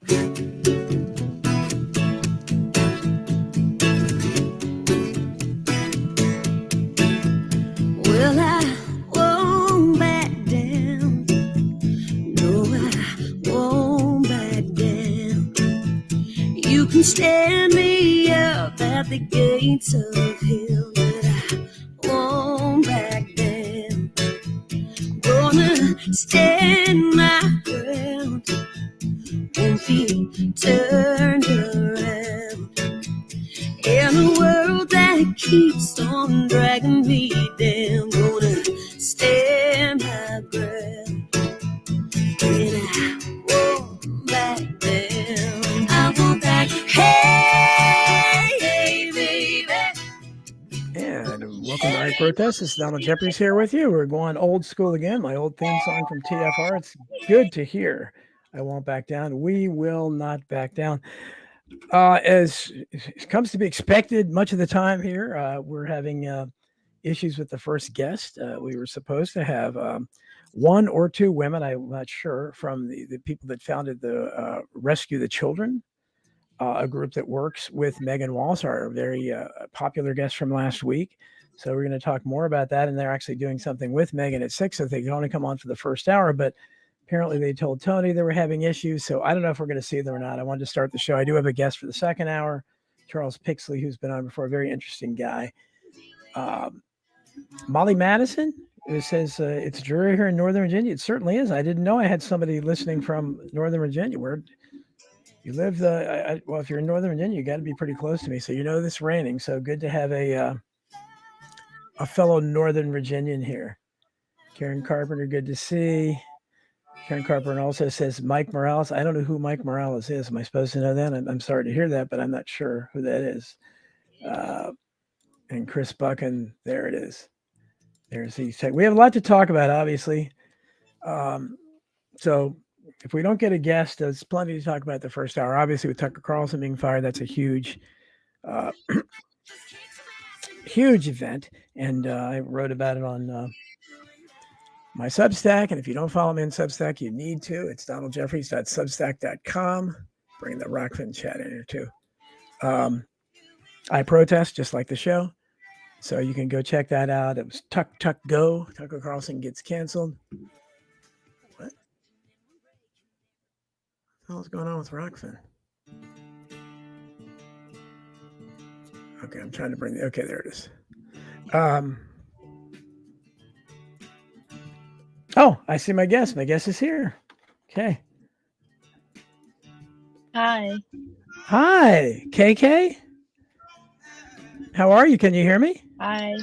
Well, I won't back down. No, I won't back down. You can stand me up at the gates of hell, but I won't back down. Gonna stand my ground, won't be turned around. In a world that keeps on dragging me down, gonna stand my ground, and I won't back down. I won't back. Hey, hey, baby. And welcome to I Protest. This is Donald Jeffries here with you. We're going old school again. My old theme song from TFR. It's good to hear. I won't back down. We will not back down. As it comes to be expected, much of the time here, we're having issues with the first guest. We were supposed to have one or two women, I'm not sure, from the people that founded the Rescue the Children, a group that works with Megan Walsh, our very popular guest from last week. So we're going to talk more about that. And they're actually doing something with Megan at 6, so they can only come on for the first hour. But apparently they told Tony they were having issues. So I don't know if we're going to see them or not. I wanted to start the show. I do have a guest for the second hour, Charles Pixley, who's been on before, a very interesting guy. Molly Madison, it says it's dreary here in Northern Virginia. It certainly is. I didn't know I had somebody listening from Northern Virginia. Where you live, well, if you're in Northern Virginia, you got to be pretty close to me. So you know this raining. So good to have a fellow Northern Virginian here. Karen Carpenter, good to see. Karen Carpenter also says Mike Morales. I don't know who Mike Morales is. Am I supposed to know that? I'm sorry to hear that, but I'm not sure who that is. And Chris Buchan, there it is. There's these tech. We have a lot to talk about, obviously. So if we don't get a guest, there's plenty to talk about the first hour. Obviously, with Tucker Carlson being fired, that's a huge, huge event. And I wrote about it on my Substack. And if you don't follow me in Substack, you need to. It's donaldjeffries.substack.com. Bring the Rockfin chat in here, too. I protest, just like the show. So you can go check that out. It was Tuck Go. Tucker Carlson gets canceled. What the hell's going on with Rockfin? Okay, I'm trying to bring okay, there it is. Oh, I see my guest. My guest is here. Okay. Hi. Hi, KK. How are you? Can you hear me? Hi.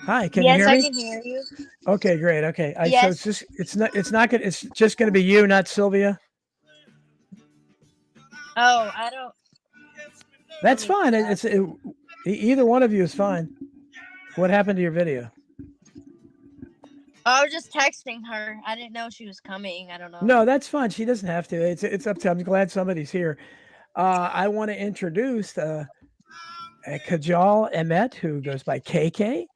Hi, can you hear me? Yes, I can hear you. Okay, great. Okay. Yes. So it's not good. It's just gonna be you, not Sylvia. Oh, I don't. That's fine. Either one of you is fine. What happened to your video? I was just texting her. I didn't know she was coming. I don't know. No, that's fine. She doesn't have to. It's up to. I'm glad somebody's here. I want to introduce Kajal Emet, who goes by KK.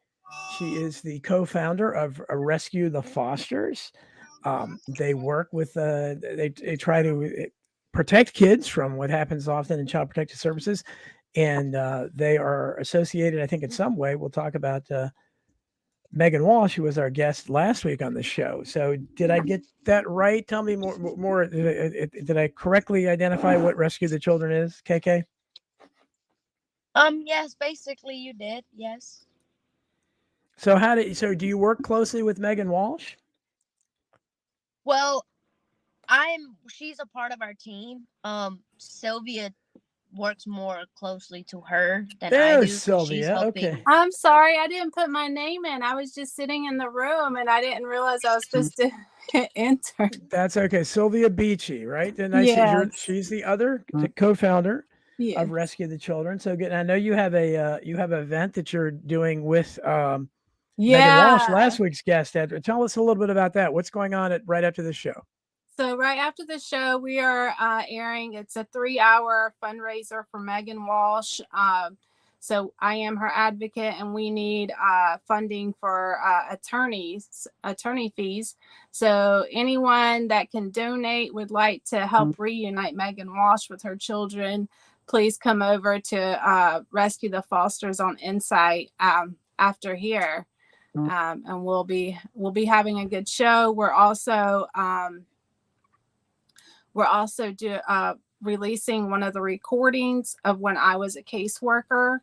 She is the co-founder of Rescue the Fosters. They work with they try to protect kids from what happens often in child protective services, and they are associated, I think, in some way. We'll talk about Megan Walsh, who was our guest last week on the show. So did I get that right? Tell me more. Did I correctly identify what Rescue the Children is, KK? Yes, basically you did. Yes. So do you work closely with Megan Walsh? Well, she's a part of our team. Sylvia works more closely to her than I do. Sylvia. Okay. I'm sorry, I didn't put my name in. I was just sitting in the room and I didn't realize I was supposed to enter. That's okay. Sylvia Beachy, right? And she's the other co-founder of Rescue the Children. So good. I know you have an event that you're doing with Megan Walsh, last week's guest. Tell us a little bit about that. What's going on right after the show? So right after the show, we are airing. It's a 3-hour fundraiser for Megan Walsh. So I am her advocate, and we need funding for attorney fees. So anyone that can donate would like to help reunite Megan Walsh with her children, please come over to Rescue the Fosters on Insight after here. And we'll be having a good show. We're also releasing one of the recordings of when I was a caseworker,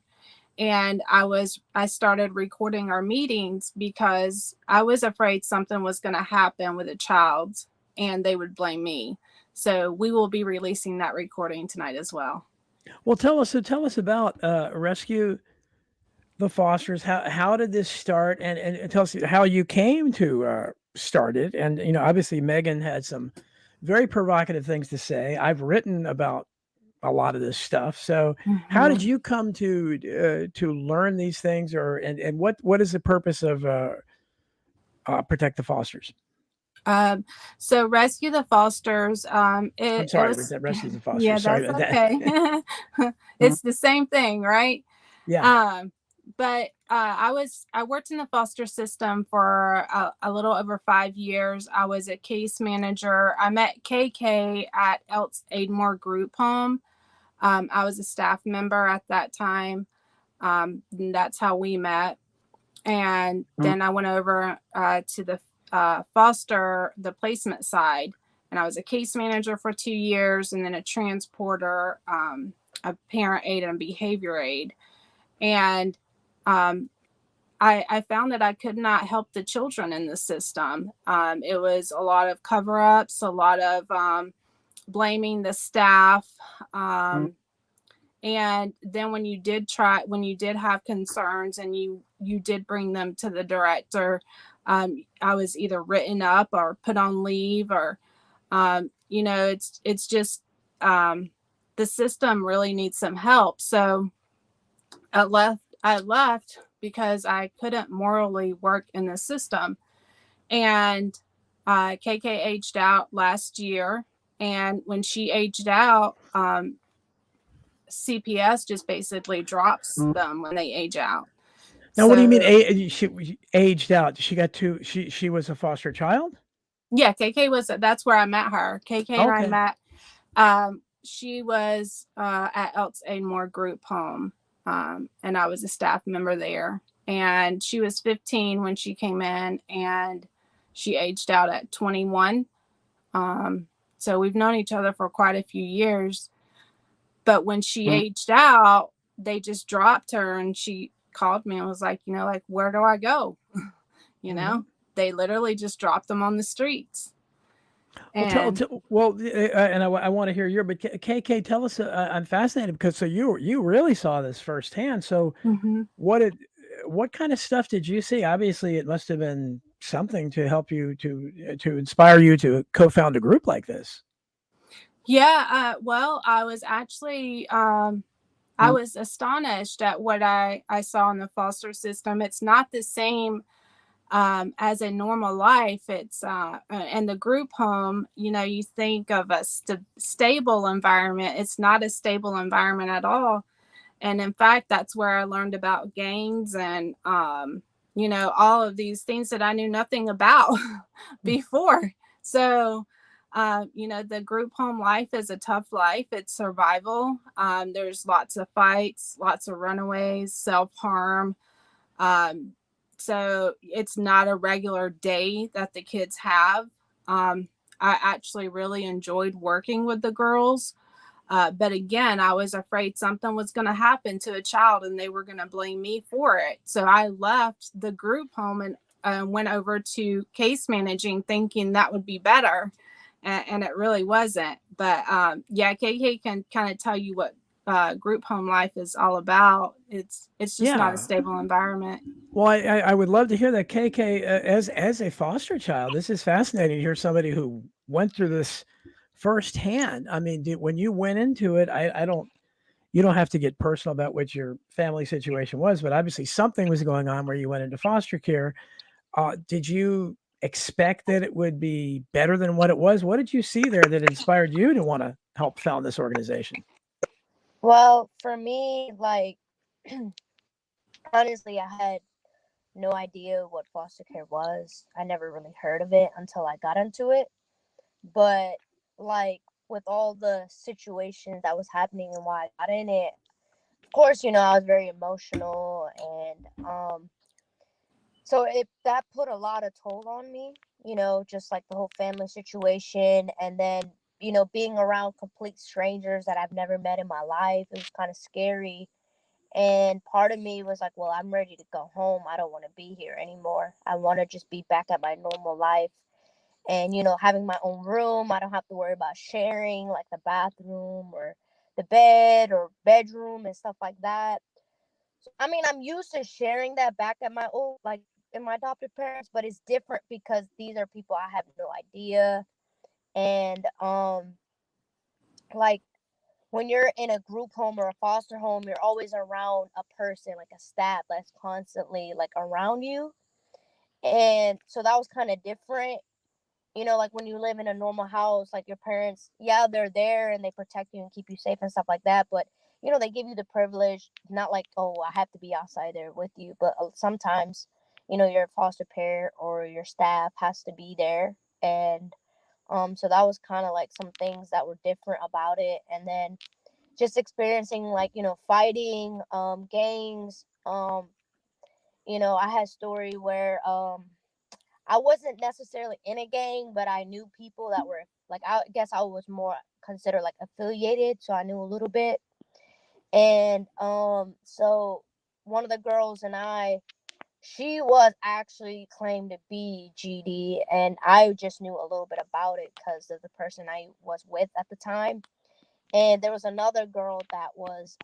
and I started recording our meetings because I was afraid something was going to happen with a child and they would blame me. So we will be releasing that recording tonight as well. Well, tell us about Rescue the Fosters. How did this start, and tell us how you came to start it. And obviously Megan had some very provocative things to say. I've written about a lot of this stuff. So how did you come to learn these things, and what is the purpose of Protect the Fosters? So Rescue the Fosters. I'm sorry, Rescue the Fosters. Yeah, sorry that's about okay. that. It's the same thing, right? Yeah. But I worked in the foster system for a little over 5 years. I was a case manager. I met KK at Elts Aidmore Group Home. I was a staff member at that time. That's how we met. And then I went over to the the placement side, and I was a case manager for 2 years, and then a transporter, a parent aid and behavior aid. And I found that I could not help the children in the system. It was a lot of cover-ups, a lot of blaming the staff. And then when you did have concerns and you did bring them to the director, I was either written up or put on leave, or it's just the system really needs some help. So I left because I couldn't morally work in the system. And KK aged out last year, and when she aged out, CPS just basically drops them when they age out. Now, what do you mean she aged out? She got to she was a foster child? Yeah, KK was. That's where I met her. KK and I met. She was at Elts Aidmore Group Home, and I was a staff member there. And she was 15 when she came in, and she aged out at 21. So we've known each other for quite a few years. But when she aged out, they just dropped her, and she called me and was like, where do I go? They literally just dropped them on the streets. And and I want to hear but KK, tell us. I'm fascinated because you really saw this firsthand. So what kind of stuff did you see? Obviously, it must have been something to help you to inspire you to co-found a group like this. Yeah, well, I was actually I was astonished at what I saw in the foster system. It's not the same as a normal life. It's in the group home, you think of a stable environment. It's not a stable environment at all. And in fact, that's where I learned about gangs and all of these things that I knew nothing about before. So the group home life is a tough life. It's survival. There's lots of fights, lots of runaways, self-harm. So it's not a regular day that the kids have. I actually really enjoyed working with the girls. But again, I was afraid something was going to happen to a child and they were going to blame me for it. So I left the group home and went over to case managing, thinking that would be better. And it really wasn't. But KK can kind of tell you what group home life is all about. It's just not a stable environment. Well, I would love to hear that, KK, as a foster child. This is fascinating to hear somebody who went through this firsthand. I mean, when you went into it, you don't have to get personal about what your family situation was, but obviously something was going on where you went into foster care. Did you expect that it would be better than what it was? What did you see there that inspired you to want to help found this organization? Well, for me, honestly, I had no idea what foster care was. I never really heard of it until I got into it. But like with all the situations that was happening and why I got in it, of course, I was very emotional, and so it that put a lot of toll on me, just like the whole family situation, and then being around complete strangers that I've never met in my life. It was kind of scary. And part of me was like, well, I'm ready to go home. I don't want to be here anymore. I want to just be back at my normal life. And, having my own room, I don't have to worry about sharing like the bathroom or the bed or bedroom and stuff like that. So, I mean, I'm used to sharing that back at my old, like in my adopted parents, but it's different because these are people I have no idea. And, like, when you're in a group home or a foster home, you're always around a person, like a staff that's constantly like around you. And so that was kind of different. Like when you live in a normal house, like your parents, yeah, they're there and they protect you and keep you safe and stuff like that. But, they give you the privilege, not like, oh, I have to be outside there with you. But sometimes, your foster parent or your staff has to be there. And so that was kind of like some things that were different about it. And then just experiencing like, fighting, gangs. I had a story where I wasn't necessarily in a gang, but I knew people that were like, I guess I was more considered like affiliated, so I knew a little bit. And so one of the girls and she was actually claimed to be GD, and I just knew a little bit about it because of the person I was with at the time. And there was another girl that was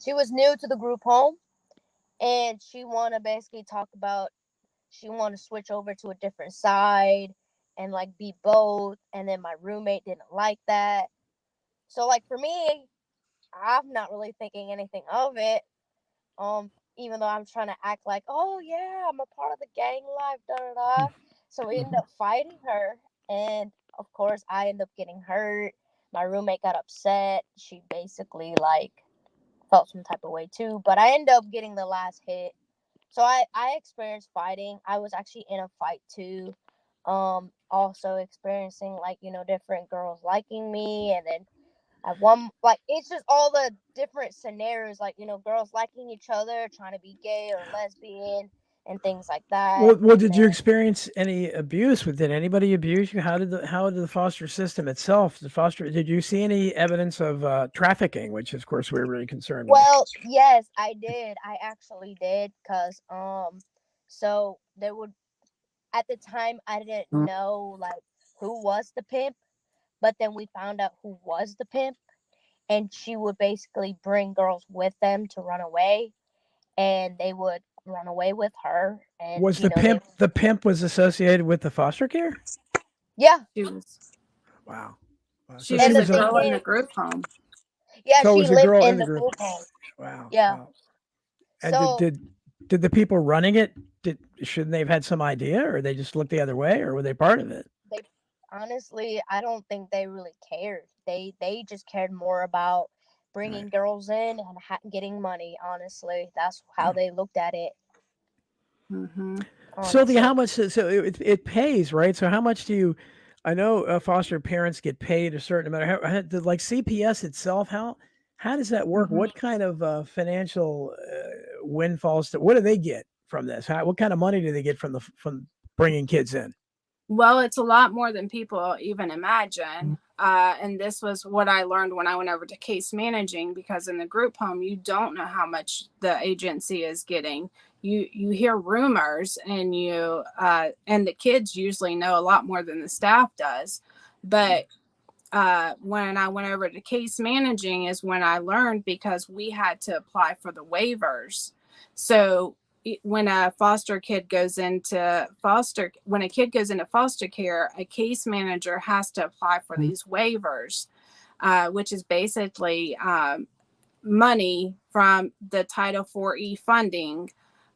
she was new to the group home, and she wanted to basically talk about she wanted to switch over to a different side and like be both. And then my roommate didn't like that. So like for me, I'm not really thinking anything of it. Even though I'm trying to act like, oh yeah, I'm a part of the gang life, da da da. So we ended up fighting her, and of course I ended up getting hurt. My roommate got upset. She basically like felt some type of way too, but I ended up getting the last hit. So I experienced fighting. I was actually in a fight too. Also experiencing like, different girls liking me, and then at one like it's just all the different scenarios, like, girls liking each other, trying to be gay or lesbian and things like that. Well, And did you then experience any abuse? Did anybody abuse you? How did the foster system itself, did you see any evidence of trafficking, which of course we're really concerned with? well, yes, I did. I actually did because so there would at the time I didn't know like who was the pimp, but then we found out who was the pimp, and she would basically bring girls with them to run away, and they would run away with her. And Was the pimp was associated with the foster care? yeah. She was Wow. Wow. So she she And was the a was a thing girl in the is, group home. yeah, so it she was a lived girl in in the the group. group home. Wow. Yeah. Wow. And did So did did the people running it shouldn't they have had some idea, or they just looked the other way, or were they part of it? they honestly, I don't think they really cared. They just cared more about Right. bringing girls in and getting money. Honestly, that's how they looked at it. Hmm. Sylvia, Honestly. how much? So it pays, right? So how much do you? I know foster parents get paid a certain amount. Like CPS itself, how does that work? Hmm. What kind of financial windfalls? What do they get from this? What kind of money do they get from bringing kids in? Well, it's a lot more than people even imagine. And this was what I learned when I went over to case managing, because in the group home, you don't know how much the agency is getting. You hear rumors, and and the kids usually know a lot more than the staff does. But when I went over to case managing is when I learned, because we had to apply for the waivers. So when a kid goes into foster care, a case manager has to apply for these waivers, which is basically money from the Title 4E funding.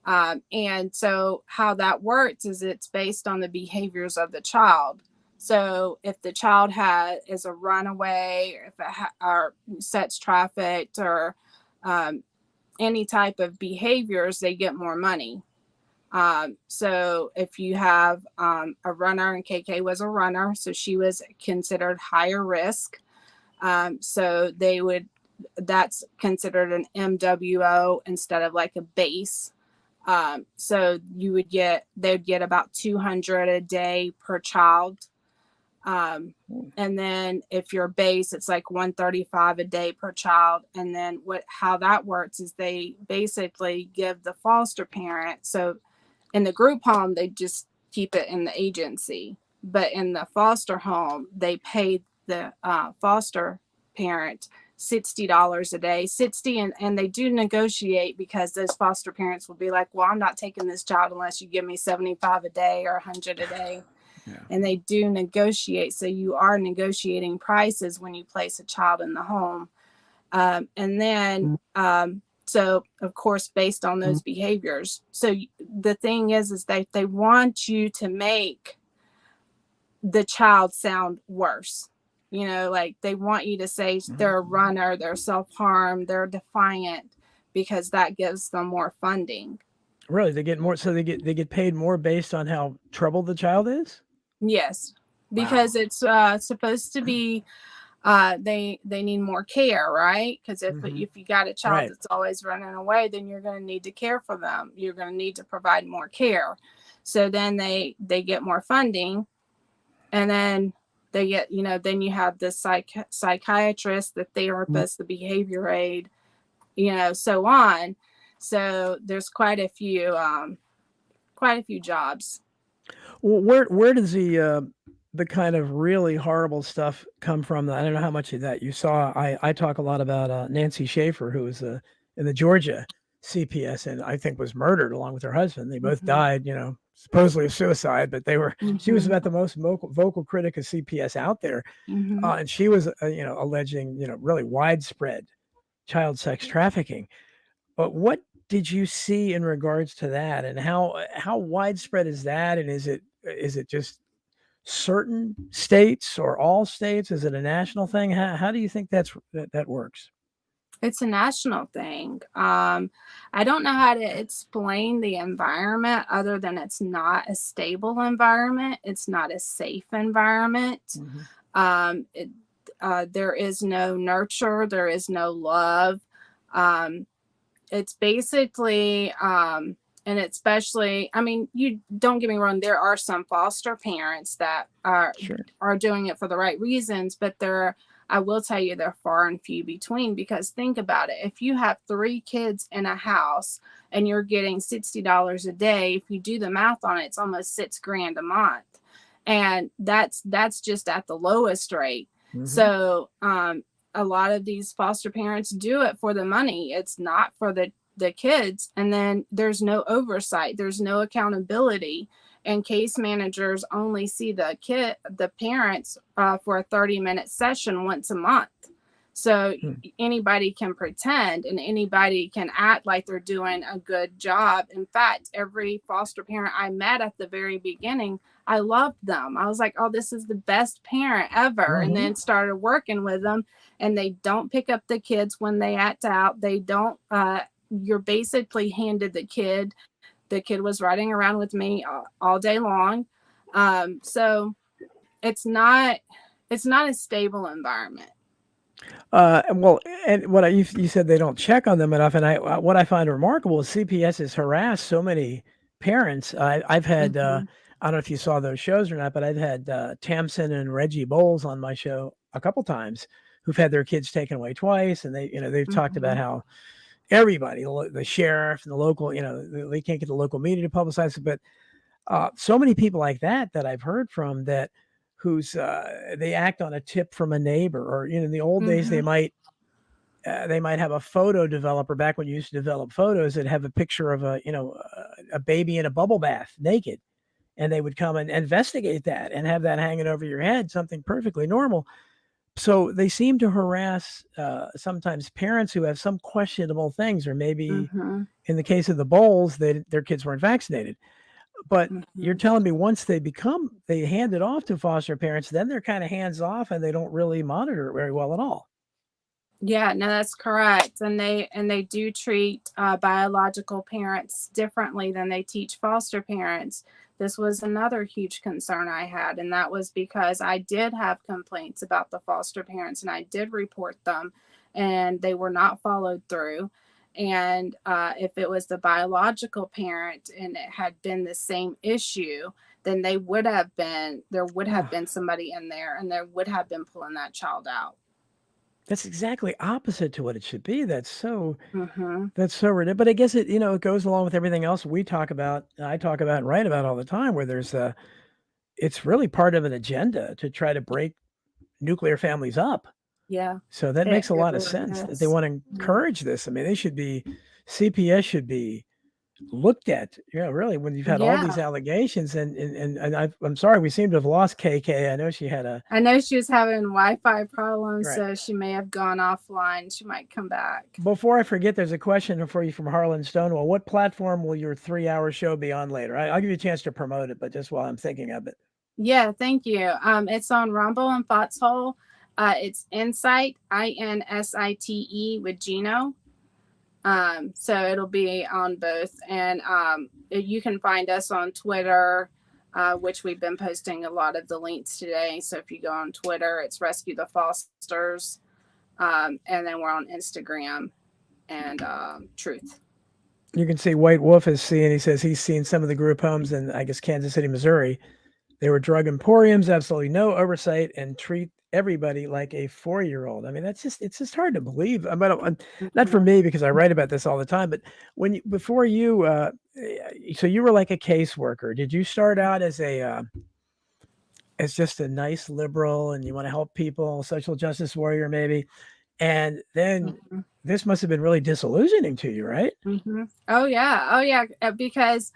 And so how that works is it's based on the behaviors of the child. So if the child is a runaway, or if or sets trafficked, or any type of behaviors, they get more money. So if you have a runner, and KK was a runner, so she was considered higher risk. So that's considered an MWO instead of like a base. So they'd get about 200 a day per child. And then if you're base, it's like 135 a day per child. And then how that works is they basically give the foster parent. So in the group home, they just keep it in the agency, but in the foster home, they pay the foster parent $60 a day, 60, and they do negotiate, because those foster parents will be like, well, I'm not taking this child unless you give me 75 a day or 100 a day. Yeah. And they do negotiate. So you are negotiating prices when you place a child in the home. And then, so of course, based on those behaviors. So the thing is they want you to make the child sound worse. You know, like they want you to say they're a runner, they're self-harm, they're defiant, because that gives them more funding. Really? They get more, so they get paid more based on how troubled the child is? Yes. Because it's supposed to be they need more care, right? Because if you got a child that's always running away, then you're going to need to care for them. You're going to need to provide more care. So then they get more funding, and then they get, then you have the psychiatrist, the therapist, the behavior aid, so on. So there's quite a few jobs. Well, where does the kind of really horrible stuff come from? I don't know how much of that you saw. I talk a lot about Nancy Schaefer, who was in the Georgia CPS, and I think was murdered along with her husband. They both died, supposedly of suicide, but they were. She was about the most vocal critic of CPS out there, and she was, alleging, really widespread child sex trafficking. But what did you see in regards to that, and how widespread is that, and is it just certain states or all states? Is it a national thing? How do you think that works? It's a national thing. I don't know how to explain the environment other than it's not a stable environment. It's not a safe environment. There is no nurture. There is no love. It's basically, and especially, I mean, you don't get me wrong, there are some foster parents that are doing it for the right reasons, but I will tell you, they're far and few between, because think about it. If you have 3 kids in a house and you're getting $60 a day, if you do the math on it, it's almost $6,000 a month. And that's just at the lowest rate. So, a lot of these foster parents do it for the money. It's not for the kids. And then there's no oversight. There's no accountability. And case managers only see the parents for a 30-minute session once a month. So anybody can pretend, and anybody can act like they're doing a good job. In fact, every foster parent I met at the very beginning, I loved them. I was like, oh, this is the best parent ever. And then started working with them, and they don't pick up the kids when they act out. They don't, you're basically handed the kid. The kid was riding around with me all day long. So it's not a stable environment. Well, and you said they don't check on them enough, and what I find remarkable is CPS has harassed so many parents. I've had I don't know if you saw those shows or not, but I've had Tamsin and Reggie Bowles on my show a couple times, who've had their kids taken away twice, and they've talked about how everybody, the sheriff and the local, they can't get the local media to publicize it, but so many people like that I've heard from they act on a tip from a neighbor, or in the old days they might have a photo developer, back when you used to develop photos, that have a picture of a baby in a bubble bath naked, and they would come and investigate that and have that hanging over your head, something perfectly normal. So they seem to harass sometimes parents who have some questionable things, or maybe in the case of the Bowles, their kids weren't vaccinated. But you're telling me once they hand it off to foster parents, then they're kind of hands off, and they don't really monitor it very well at all. Yeah, no, that's correct. And they do treat biological parents differently than they teach foster parents. This was another huge concern I had, and that was because I did have complaints about the foster parents, and I did report them, and they were not followed through. And if it was the biological parent and it had been the same issue, then there would have been somebody in there, and there would have been pulling that child out. That's exactly opposite to what it should be. Mm-hmm. That's so ridiculous. But I guess it, it goes along with everything else we talk about, I talk about and write about all the time, where it's really part of an agenda to try to break nuclear families up. Yeah, So that makes a it lot of really sense that they is. want to encourage this. I mean, CPS should be looked at, really, when you've had all these Yeah, allegations. And I'm sorry, we seem to have lost KK. I know she had a, I know she was having Wi-Fi problems, right. so she may have gone offline. She might come back. Before I forget, there's a question for you from Harlan Stonewall. What platform will your 3-hour show be on later? I'll give you a chance to promote it, but just while I'm thinking of it. Yeah, thank you. It's on Rumble and Foxhole. It's Insight, INSITE with Gino. So it'll be on both, and you can find us on Twitter, which we've been posting a lot of the links today. So if you go on Twitter, it's Rescue the Fosters, and then we're on Instagram and Truth. You can see White Wolf is seeing, he says he's seen some of the group homes in, I guess, Kansas City, Missouri. They were drug emporiums, absolutely no oversight, and treat everybody like a 4-year-old. I mean, it's just hard to believe. Not for me, because I write about this all the time, but so you were like a caseworker. Did you start out as as just a nice liberal and you want to help people, social justice warrior maybe? And then Mm-hmm. this must have been really disillusioning to you, right? Mm-hmm. Oh yeah, because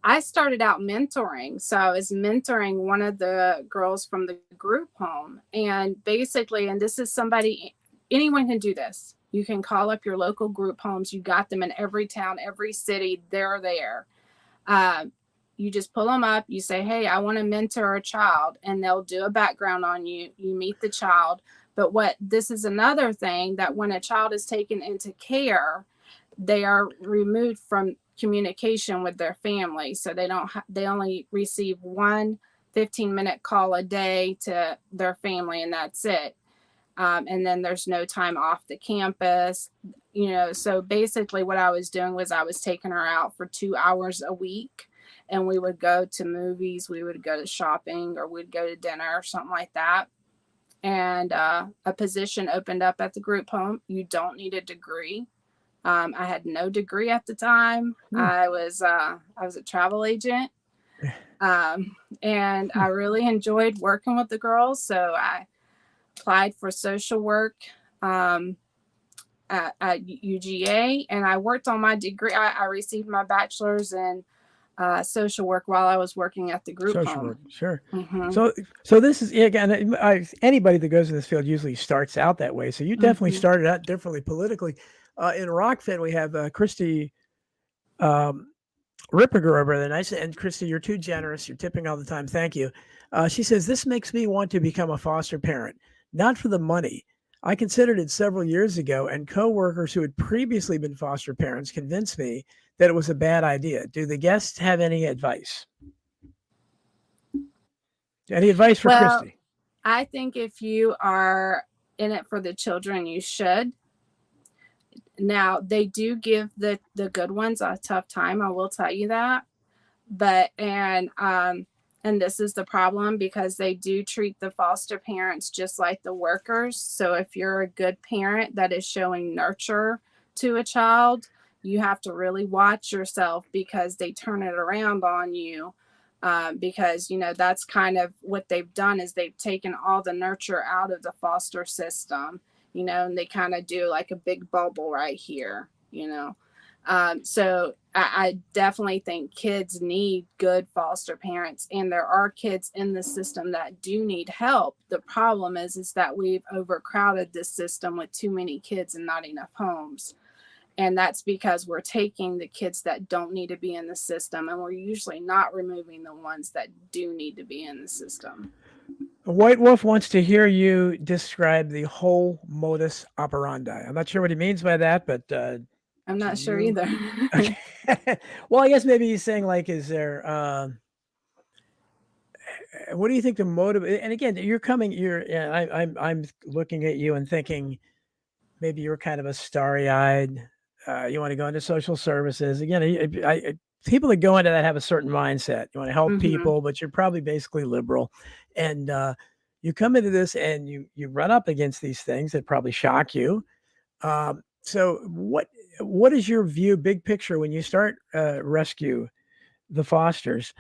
I started out mentoring. So I was mentoring one of the girls from the group home. And basically, and this is anyone can do this. You can call up your local group homes. You got them in every town, every city. They're there. You just pull them up. You say, hey, I want to mentor a child. And they'll do a background on you. You meet the child. But this is another thing, that when a child is taken into care, they are removed from communication with their family. So they only receive one 15-minute call a day to their family, and that's it. And then there's no time off the campus. So basically what I was doing was I was taking her out for 2 hours a week, and we would go to movies, we would go to shopping, or we'd go to dinner or something like that. And a position opened up at the group home. You don't need a degree. I had no degree at the time. I was a travel agent, and I really enjoyed working with the girls. So I applied for social work at UGA, and I worked on my degree. I received my bachelor's in social work while I was working at the group Social home. work, sure. Mm-hmm. So this is, again, anybody that goes in this field usually starts out that way. So you definitely started out differently politically. In Rockford, we have Christy Ripperger over there. Nice. And Christy, you're too generous. You're tipping all the time. Thank you. She says, this makes me want to become a foster parent, not for the money. I considered it several years ago, and coworkers who had previously been foster parents convinced me that it was a bad idea. Do the guests have any advice? Any advice for Christy? I think if you are in it for the children, you should. Now, they do give the good ones a tough time. I will tell you that. But, and this is the problem, because they do treat the foster parents just like the workers. So if you're a good parent that is showing nurture to a child, you have to really watch yourself, because they turn it around on you. Because, that's kind of what they've done, is they've taken all the nurture out of the foster system, and they kind of do like a big bubble right here, so I definitely think kids need good foster parents, and there are kids in the system that do need help. The problem is that we've overcrowded this system with too many kids and not enough homes. And that's because we're taking the kids that don't need to be in the system, and we're usually not removing the ones that do need to be in the system. White Wolf wants to hear you describe the whole modus operandi. I'm not sure what he means by that, but I'm do not sure you? either. Okay. Well, I guess maybe he's saying like, is there? What do you think the motive? And again, you're coming. Yeah, I'm looking at you and thinking maybe you're kind of a starry-eyed. You want to go into social services again. People that go into that have a certain mindset. You want to help Hmm. people, but you're probably basically liberal, and you come into this and you run up against these things that probably shock you. So what is your view, big picture, when you start rescue the Fosters?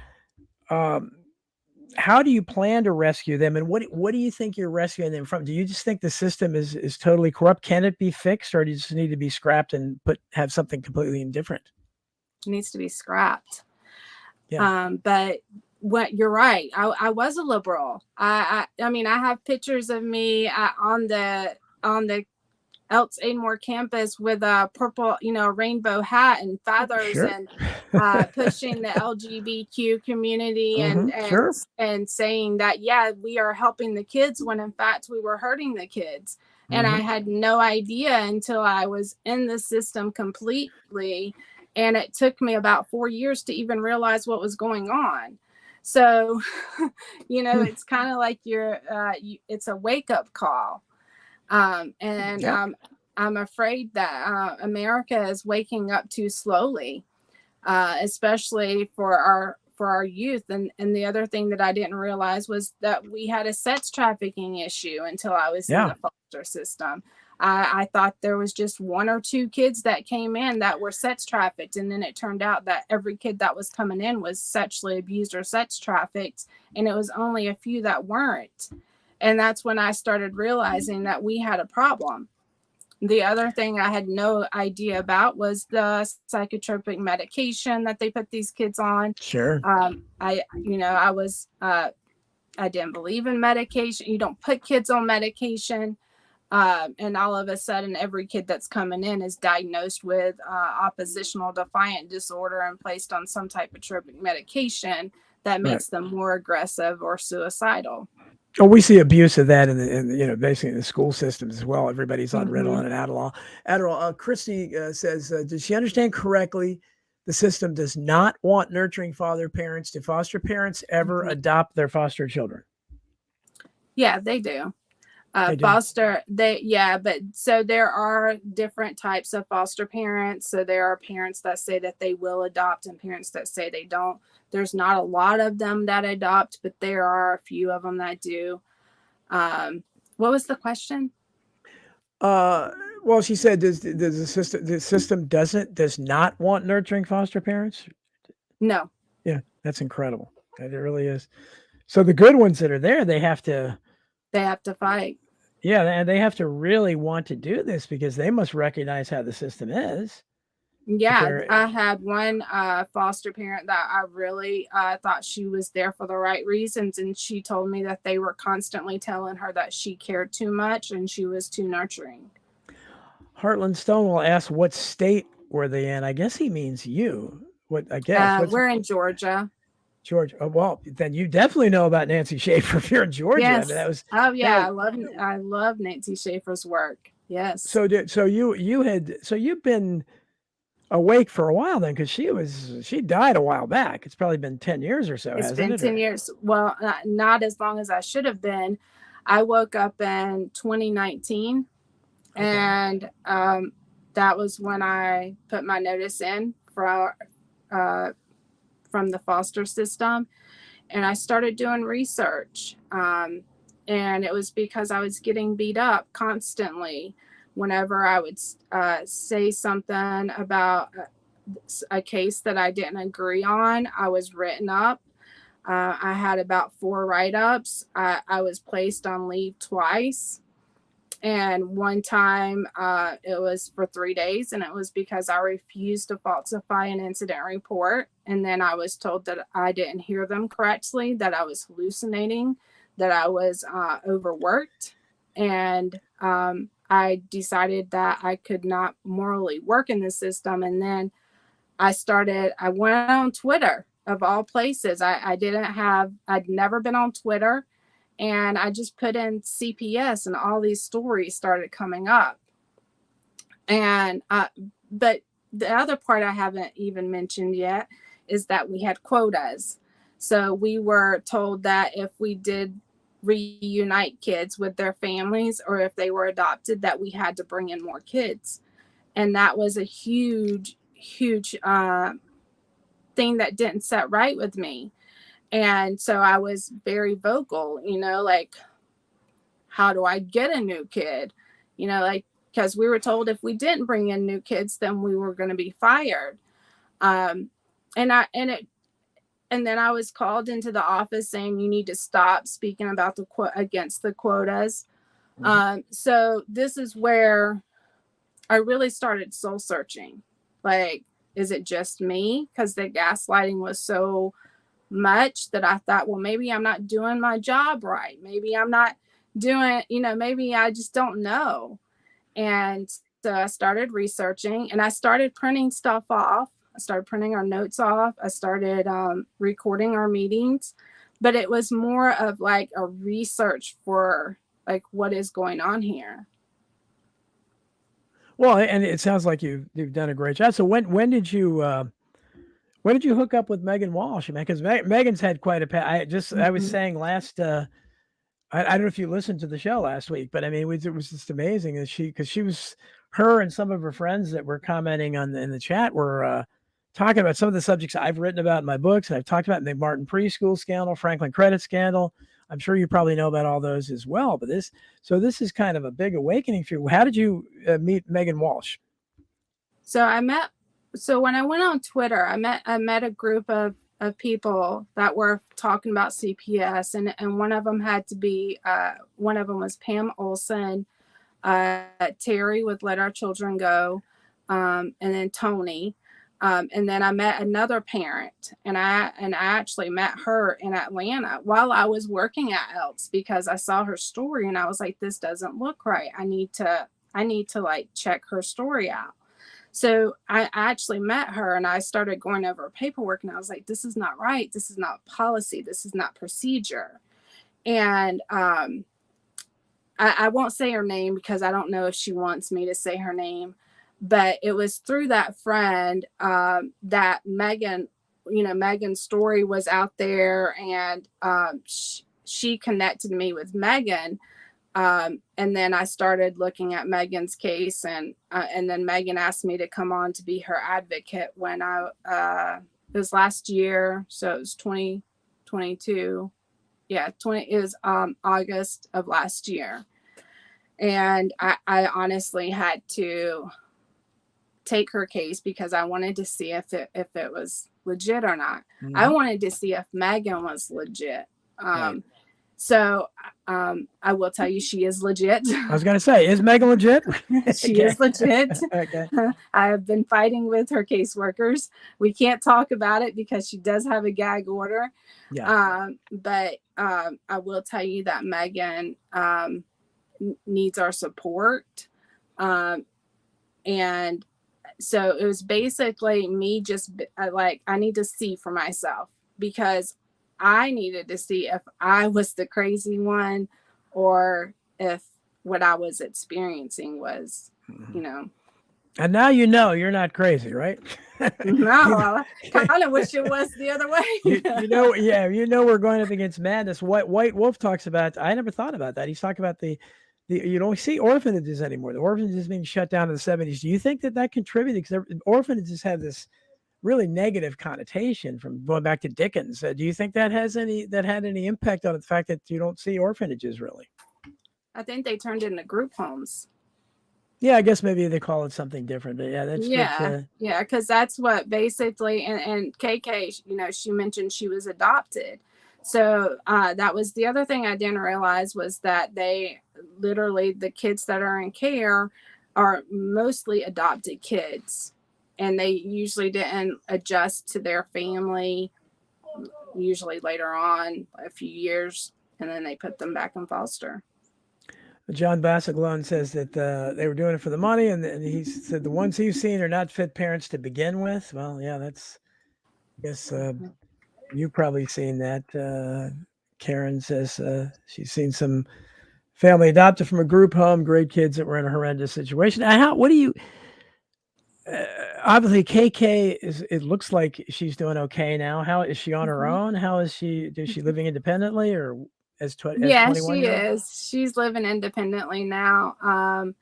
Um, how do you plan to rescue them, and what do you think you're rescuing them from? Do you just think the system is totally corrupt? Can it be fixed, or do you just need to be scrapped and have something completely indifferent? It needs to be scrapped. Yeah, But what you're right. I was a liberal. I mean, I have pictures of me on the Elts Aidmore campus with a purple, rainbow hat and feathers, sure. and pushing the LGBTQ community, Hmm, sure. and saying that, yeah, we are helping the kids, when in fact we were hurting the kids. And I Hmm. had no idea until I was in the system completely, and it took me about 4 years to even realize what was going on. So it's kind of like it's a wake-up call. And Yeah, I'm afraid that America is waking up too slowly, especially for our youth. And the other thing that I didn't realize was that we had a sex trafficking issue until I was in yeah, the foster system. I thought there was just one or two kids that came in that were sex trafficked, and then it turned out that every kid that was coming in was sexually abused or sex trafficked, and it was only a few that weren't. And that's when I started realizing that we had a problem. The other thing I had no idea about was the psychotropic medication that they put these kids on. sure. I was, I didn't believe in medication. You don't put kids on medication. And all of a sudden, every kid that's coming in is diagnosed with oppositional defiant disorder and placed on some type of tropic medication that Right. makes them more aggressive or suicidal. Oh, we see abuse of that basically in the school systems as well. Everybody's on Mm-hmm. Ritalin and Adderall. Christy says, does she understand correctly? The system does not want nurturing father parents. Do foster parents ever Mm-hmm. adopt their foster children? Yeah, they do. They do. Foster, but so there are different types of foster parents. So there are parents that say that they will adopt and parents that say they don't. There's not a lot of them that adopt, but there are a few of them that do. What was the question? Uh, well, she said, does the system does not want nurturing foster parents? No, Yeah, that's incredible. It really is. So the good ones that are there, they have to, they have to fight. yeah, and they have to really want to do this because they must recognize how the system is. If Yeah, they're I had one foster parent that I really thought she was there for the right reasons. And she told me that they were constantly telling her that she cared too much and she was too nurturing. Heartland Stonewall asks, "What state were they in?" I guess he means you. What I guess what's We're in Georgia. Georgia? Oh, well, then you definitely know about Nancy Schaefer if you're in Georgia. I mean, Yes. Oh yeah, that. I love Nancy Schaefer's work. Yes. So you've been awake for a while then, because she died a while back. It's probably been 10 years or so, It's hasn't been it? 10 years. Well, not as long as I should have been. I woke up in 2019, Okay. and that was when I put my notice in from the foster system, and I started doing research. And it was because I was getting beat up constantly whenever I would say something about a case that I didn't agree on. I was written up. I had about 4 write-ups. I was placed on leave twice. And one time it was for 3 days, and it was because I refused to falsify an incident report. And then I was told that I didn't hear them correctly, that I was hallucinating, that I was overworked. And I decided that I could not morally work in the system. And then I went on Twitter of all places. I'd never been on Twitter. and I just put in CPS, and all these stories started coming up. And but the other part I haven't even mentioned yet is that we had quotas. So we were told that if we did reunite kids with their families, or if they were adopted, that we had to bring in more kids. And that was a huge thing that didn't set right with me. And so I was very vocal, like, how do I get a new kid? Like, because we were told if we didn't bring in new kids, then we were going to be fired. And then I was called into the office saying, you need to stop speaking about against the quotas. So this is where I really started soul searching. Like, is it just me? Because the gaslighting was so much that I thought, well, maybe I'm not doing my job right. Maybe I'm not doing, maybe I just don't know. And so I started researching, and I started printing stuff off. I started printing our notes off. I started recording our meetings, but it was more of like a research for like what is going on here. Well, and it sounds like you've done a great job. So when did you hook up with Megan Walsh? Man, because Megan's had quite a past. I was saying last. I don't know if you listened to the show last week, but I mean, it was just amazing that her and some of her friends that were commenting in the chat were talking about some of the subjects I've written about in my books, and I've talked about the Martin preschool scandal, Franklin credit scandal. I'm sure you probably know about all those as well. But this is kind of a big awakening for you. How did you meet Megan Walsh? So when I went on Twitter, I met a group of people that were talking about CPS, and one of them had to be one of them was Pam Olson, Terry with Let Our Children Go, and then Tony, and then I met another parent, and I actually met her in Atlanta while I was working at Elks, because I saw her story and I was like, this doesn't look right. I need to like check her story out. So I actually met her, and I started going over paperwork, and I was like, this is not right. This is not policy. This is not procedure. And I won't say her name because I don't know if she wants me to say her name, but it was through that friend that Megan, Megan's story was out there, and she connected me with Megan. And then I started looking at Megan's case, and then Megan asked me to come on to be her advocate when it was last year. So it was 2022. Yeah, it was August of last year. And I honestly had to take her case because I wanted to see if it was legit or not. I wanted to see if Megan was legit. Right. So I will tell you, she is legit. I was going to say, is Megan legit? She is legit. Okay. I have been fighting with her caseworkers. We can't talk about it because she does have a gag order. Yeah. But I will tell you that Megan needs our support. And so it was basically me just I need to see for myself, because I needed to see if I was the crazy one or if what I was experiencing was, And now you're not crazy, right? No, I kind of wish it was the other way. We're going up against madness. White Wolf talks about, I never thought about that. He's talking about you don't see orphanages anymore. The orphanages being shut down in the 70s. Do you think that contributed? Because orphanages have this really negative connotation from going back to Dickens. Do you think that had any impact on the fact that you don't see orphanages really? I think they turned into group homes. Yeah, I guess maybe they call it something different. But yeah, because that's what basically, and KK, she mentioned she was adopted. So that was the other thing I didn't realize, was that they literally, the kids that are in care are mostly adopted kids. And they usually didn't adjust to their family, usually later on, a few years, and then they put them back in foster. John Bassaglone says that they were doing it for the money, and he said the ones he's seen are not fit parents to begin with. Well, yeah, I guess you've probably seen that, Karen says she's seen some family adopted from a group home, great kids that were in a horrendous situation. And how? What do you? Obviously, KK is. It looks like she's doing okay now. How is she on her Mhm. own? How is she? Is she living independently or as Yeah, 21 she year old? is. She's living independently now.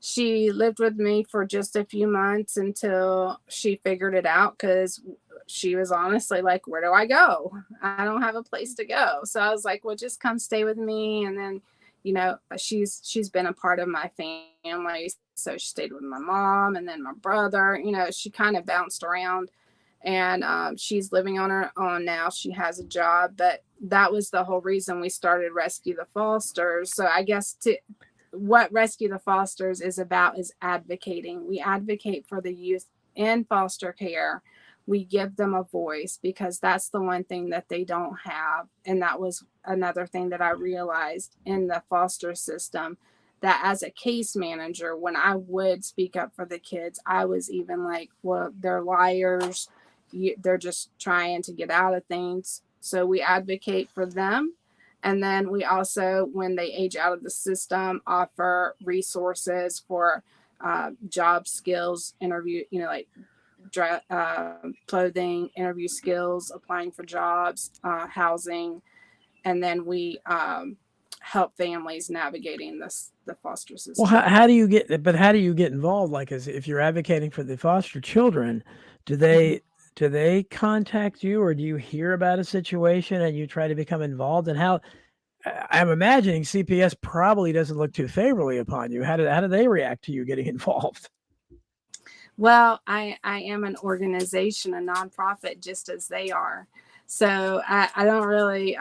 She lived with me for just a few months until she figured it out because she was honestly like, "Where do I go? I don't have a place to go." So I was like, "Well, just come stay with me." And then, she's been a part of my family. So she stayed with my mom and then my brother. She kind of bounced around, and she's living on her own now. She has a job, but that was the whole reason we started Rescue the Fosters. So I guess what Rescue the Fosters is about is advocating. We advocate for the youth in foster care. We give them a voice because that's the one thing that they don't have. And that was another thing that I realized in the foster system, that as a case manager, when I would speak up for the kids, I was even like, well, they're liars. They're just trying to get out of things. So we advocate for them. And then we also, when they age out of the system, offer resources for job skills, interview, like clothing, interview skills, applying for jobs, housing. And then we help families navigating the foster Well, system. how do you get? But how do you get involved? Like, as if you're advocating for the foster children, do Mhm. they contact you, or do you hear about a situation and you try to become involved? And how? I'm imagining CPS probably doesn't look too favorably upon you. How do they react to you getting involved? Well, I am an organization, a nonprofit, just as they are. So I don't really,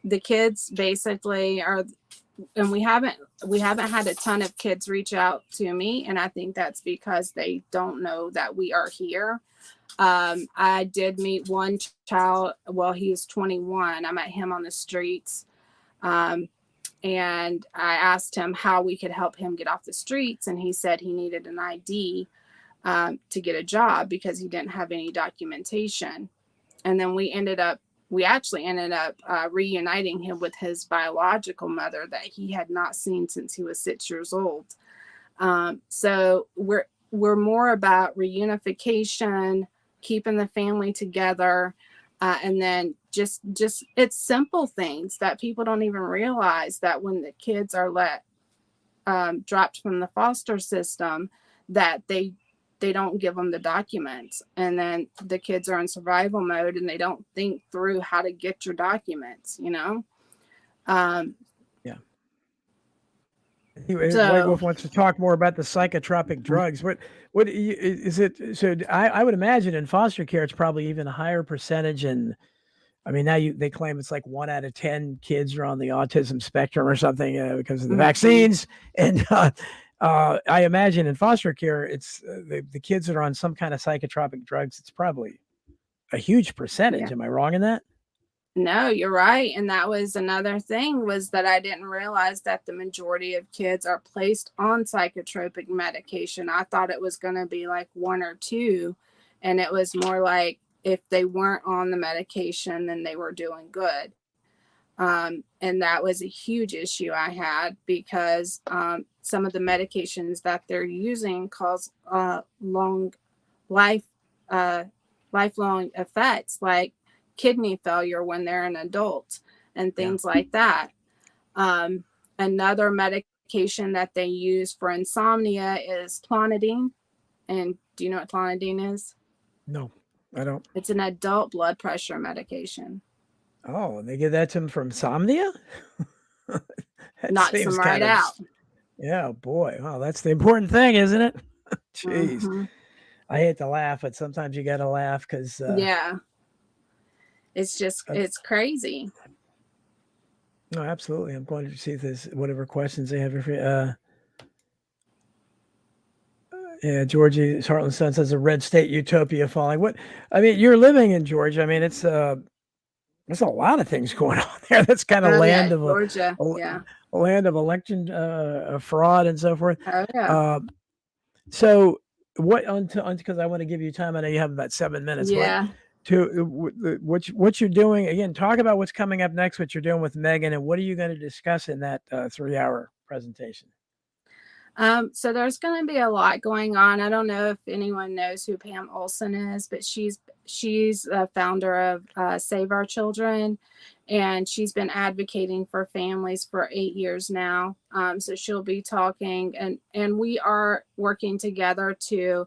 the kids basically are, and we haven't had a ton of kids reach out to me, and I think that's because they don't know that we are here. I did meet one child. Well, he was 21. I met him on the streets. Um, and I asked him how we could help him get off the streets, and he said he needed an ID to get a job because he didn't have any documentation. And then we actually ended up reuniting him with his biological mother that he had not seen since he was 6 years old. So we're more about reunification, keeping the family together, and then just it's simple things that people don't even realize, that when the kids are dropped from the foster system, that they don't give them the documents, and then the kids are in survival mode and they don't think through how to get your documents. um, Yeah. Anyway, White so Wolf wants to talk more about the psychotropic drugs. Is it? So I would imagine in foster care, it's probably even a higher percentage. And I mean, now they claim it's like 1 out of 10 kids are on the autism spectrum or something because of the vaccines. And I imagine in foster care, it's the kids that are on some kind of psychotropic drugs. It's probably a huge percentage. yeah, Am I wrong in that? no, you're right. And that was another thing, was that I didn't realize that the majority of kids are placed on psychotropic medication. I thought it was going to be like one or two, and it was more like if they weren't on the medication, then they were doing good. And that was a huge issue I had, because some of the medications that they're using cause long life lifelong effects, like kidney failure when they're an adult and Yeah. things like that. Um, Another medication that they use for insomnia is clonidine. And do you know what clonidine is? No, I don't. It's an adult blood pressure medication. Oh, and they give that to them for insomnia? That Knocks them seems right kind of, out. yeah, boy. Well, that's the important thing, isn't it? Jeez. Mm-hmm. I hate to laugh, but sometimes you got to laugh because Yeah, it's crazy. no, absolutely. I'm going to see if there's whatever questions they have for you. Yeah, Georgie Heartland Sun says a red state utopia falling. What? I mean, you're living in Georgia. I mean, there's a lot of things going on there. That's kind of Oh yeah, land of Georgia. a Yeah. land of election fraud and so forth. Oh yeah. So what? Because I want to give you time. I know you have about 7 minutes. Yeah. what you're doing again. Talk about what's coming up next, what you're doing with Megan, and what are you going to discuss in that 3-hour presentation? So there's going to be a lot going on. I don't know if anyone knows who Pam Olson is, but she's the founder of Save Our Children, and she's been advocating for families for 8 years now. So she'll be talking, and we are working together to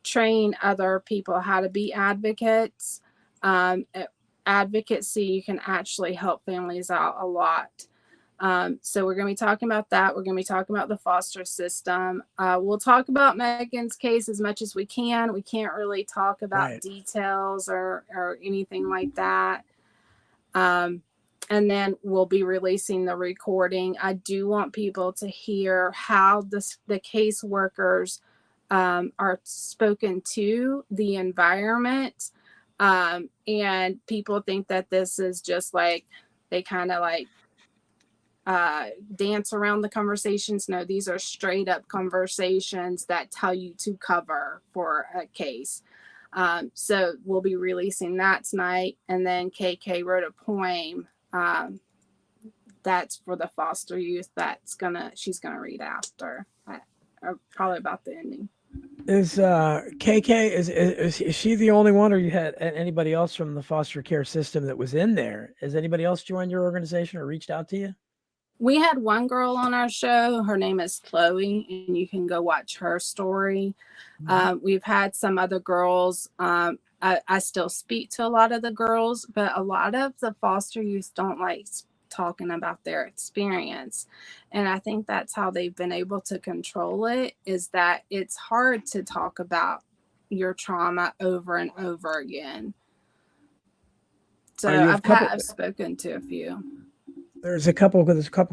train other people how to be advocates. Advocacy, you can actually help families out a lot. So we're going to be talking about that. We're going to be talking about the foster system. We'll talk about Megan's case as much as we can. We can't really talk about details or anything like that. And then we'll be releasing the recording. I do want people to hear how the caseworkers are spoken to, the environment. And people think that this is just like, they kind of like dance around the conversations. No, these are straight up conversations that tell you to cover for a case. So we'll be releasing that tonight. And then KK wrote a poem that's for the foster youth she's gonna read after, or probably about the ending. Is KK is she the only one, or you had anybody else from the foster care system that was in there? Has anybody else joined your organization or reached out to you? We had one girl on our show. Her name is Chloe, and you can go watch her story. We've had some other girls. I still speak to a lot of the girls, but a lot of the foster youth don't like talking about their experience. And I think that's how they've been able to control it, is that it's hard to talk about your trauma over and over again. So I've spoken to a few. There's a couple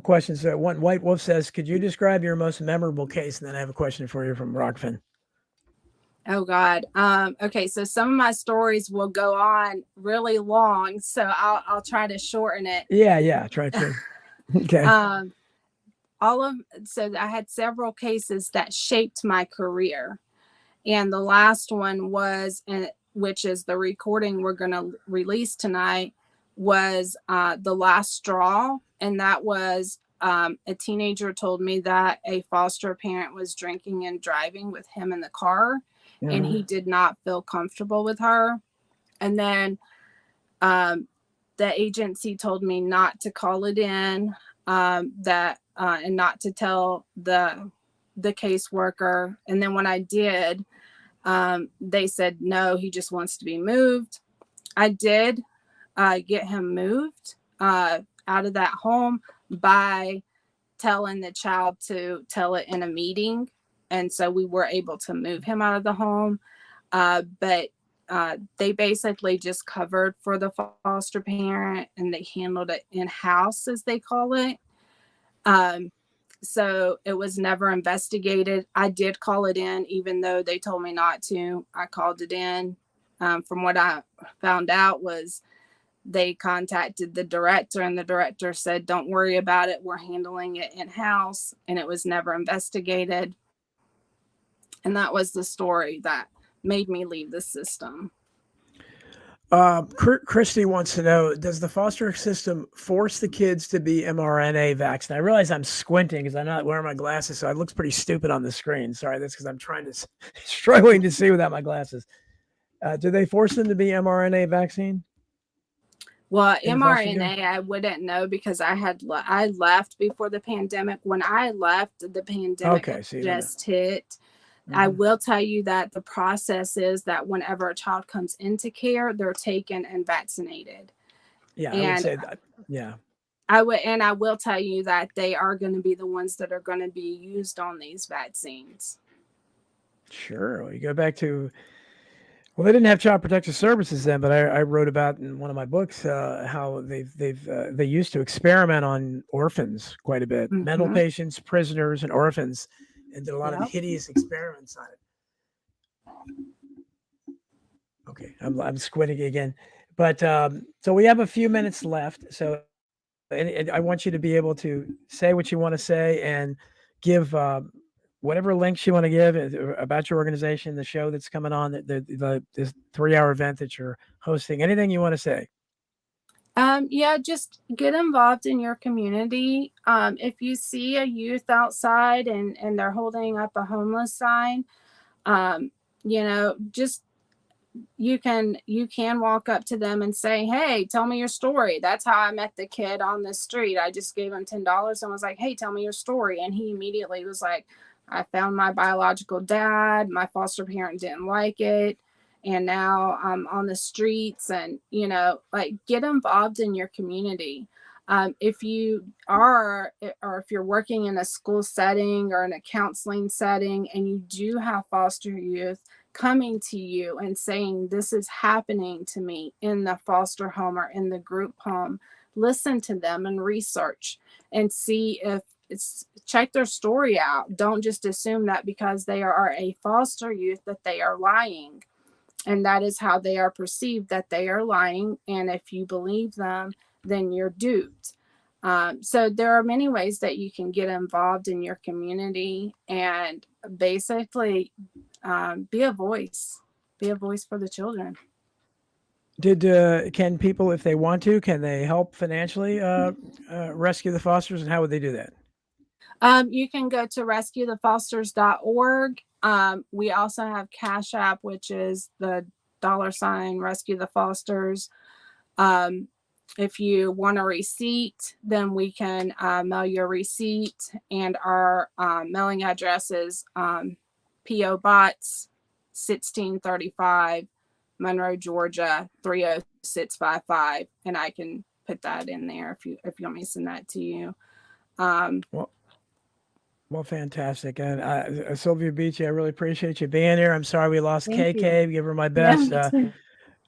questions. One, White Wolf says, could you describe your most memorable case? And then I have a question for you from Rockfin. Oh God. Okay. So some of my stories will go on really long, so I'll try to shorten it. Yeah. Try to. Okay. So I had several cases that shaped my career. And the last one was, which is the recording we're going to release tonight, was the last straw. And that was a teenager told me that a foster parent was drinking and driving with him in the car, and he did not feel comfortable with her. And then the agency told me not to call it in, and not to tell the caseworker. And then when I did, they said, no, he just wants to be moved. I did get him moved out of that home by telling the child to tell it in a meeting. And so we were able to move him out of the home. But they basically just covered for the foster parent, and they handled it in-house, as they call it. So it was never investigated. I did call it in, even though they told me not to. I called it in. From what I found out was they contacted the director, and the director said, don't worry about it. We're handling it in-house. And it was never investigated. And that was the story that made me leave the system. Christy wants to know, does the foster system force the kids to be mRNA vaccinated? I realize I'm squinting because I'm not wearing my glasses, so it looks pretty stupid on the screen. Sorry, that's because I'm struggling to see without my glasses. Do they force them to be mRNA vaccine? Well, mRNA, I wouldn't know, because I left before the pandemic. When I left, the pandemic just hit. I will tell you that the process is that whenever a child comes into care, they're taken and vaccinated. Yeah, I would say that. Yeah. I will tell you that they are going to be the ones that are going to be used on these vaccines. Sure. Well, you go back to, well, they didn't have Child Protective Services then, but I wrote about in one of my books how they used to experiment on orphans quite a bit, mental patients, prisoners, and orphans, and did a lot of hideous experiments on it. Okay, I'm squinting again, but so we have a few minutes left. So, and I want you to be able to say what you want to say and give whatever links you want to give about your organization, the show that's coming on, this 3-hour event that you're hosting, anything you want to say. Yeah, just get involved in your community. If you see a youth outside and they're holding up a homeless sign, just you can walk up to them and say, hey, tell me your story. That's how I met the kid on the street. I just gave him $10 and was like, hey, tell me your story. And he immediately was like, I found my biological dad, my foster parent didn't like it, and now I'm on the streets. And get involved in your community. If you are, or if you're working in a school setting or in a counseling setting and you do have foster youth coming to you and saying, this is happening to me in the foster home or in the group home, listen to them and research and see if check their story out. Don't just assume that because they are a foster youth that they are lying, and that is how they are perceived, that they are lying. And if you believe them, then you're duped. So there are many ways that you can get involved in your community and basically be a voice for the children. Can people, if they want to, can they help financially rescue the fosters, and how would they do that? You can go to rescuethefosters.org. We also have Cash App, which is the $ Rescue the Fosters. If you want a receipt, then we can mail you a receipt, and our mailing address is P.O. Box 1635, Monroe, Georgia 30655, and I can put that in there if you want me to send that to you. Well, fantastic. And Sylvia Beachy, I really appreciate you being here. I'm sorry we lost KK. Give her my best.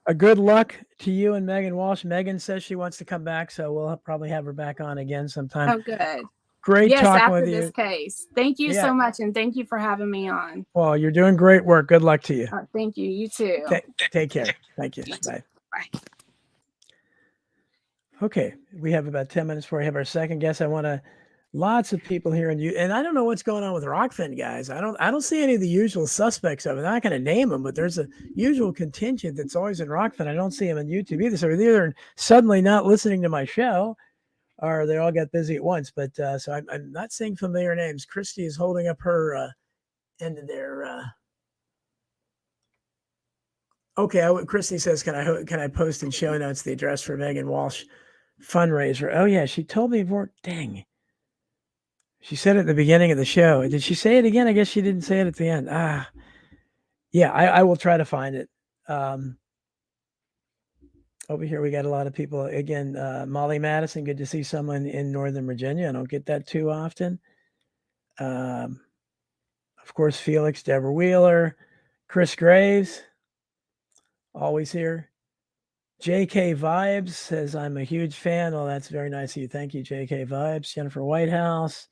A good luck to you and Megan Walsh. Megan says she wants to come back, so we'll probably have her back on again sometime. Oh, good. Great talking with you. After this case. Thank you so much, and thank you for having me on. Well, you're doing great work. Good luck to you. Thank you. You too. Take care. Thank you. Bye. Bye. Okay, we have about 10 minutes before we have our second guest. Lots of people here, and I don't know what's going on with Rockfin, guys. I don't see any of the usual suspects of it. I'm not going to name them, but there's a usual contingent that's always in Rockfin. I don't see them on YouTube either. So they're either suddenly not listening to my show, or they all got busy at once. But so I'm not seeing familiar names. Christy is holding up her end of their. Okay, Christy says, can I post in show notes the address for Megan Walsh fundraiser? Oh yeah, she told me more. Dang. She said it at the beginning of the show. Did she say it again? I guess she didn't say it at the end. Yeah, I will try to find it. Over here, we got a lot of people. Again, Molly Madison, good to see someone in Northern Virginia. I don't get that too often. Of course, Felix, Deborah Wheeler, Chris Graves, always here. JK Vibes says, I'm a huge fan. Oh, that's very nice of you. Thank you, JK Vibes. Jennifer Whitehouse.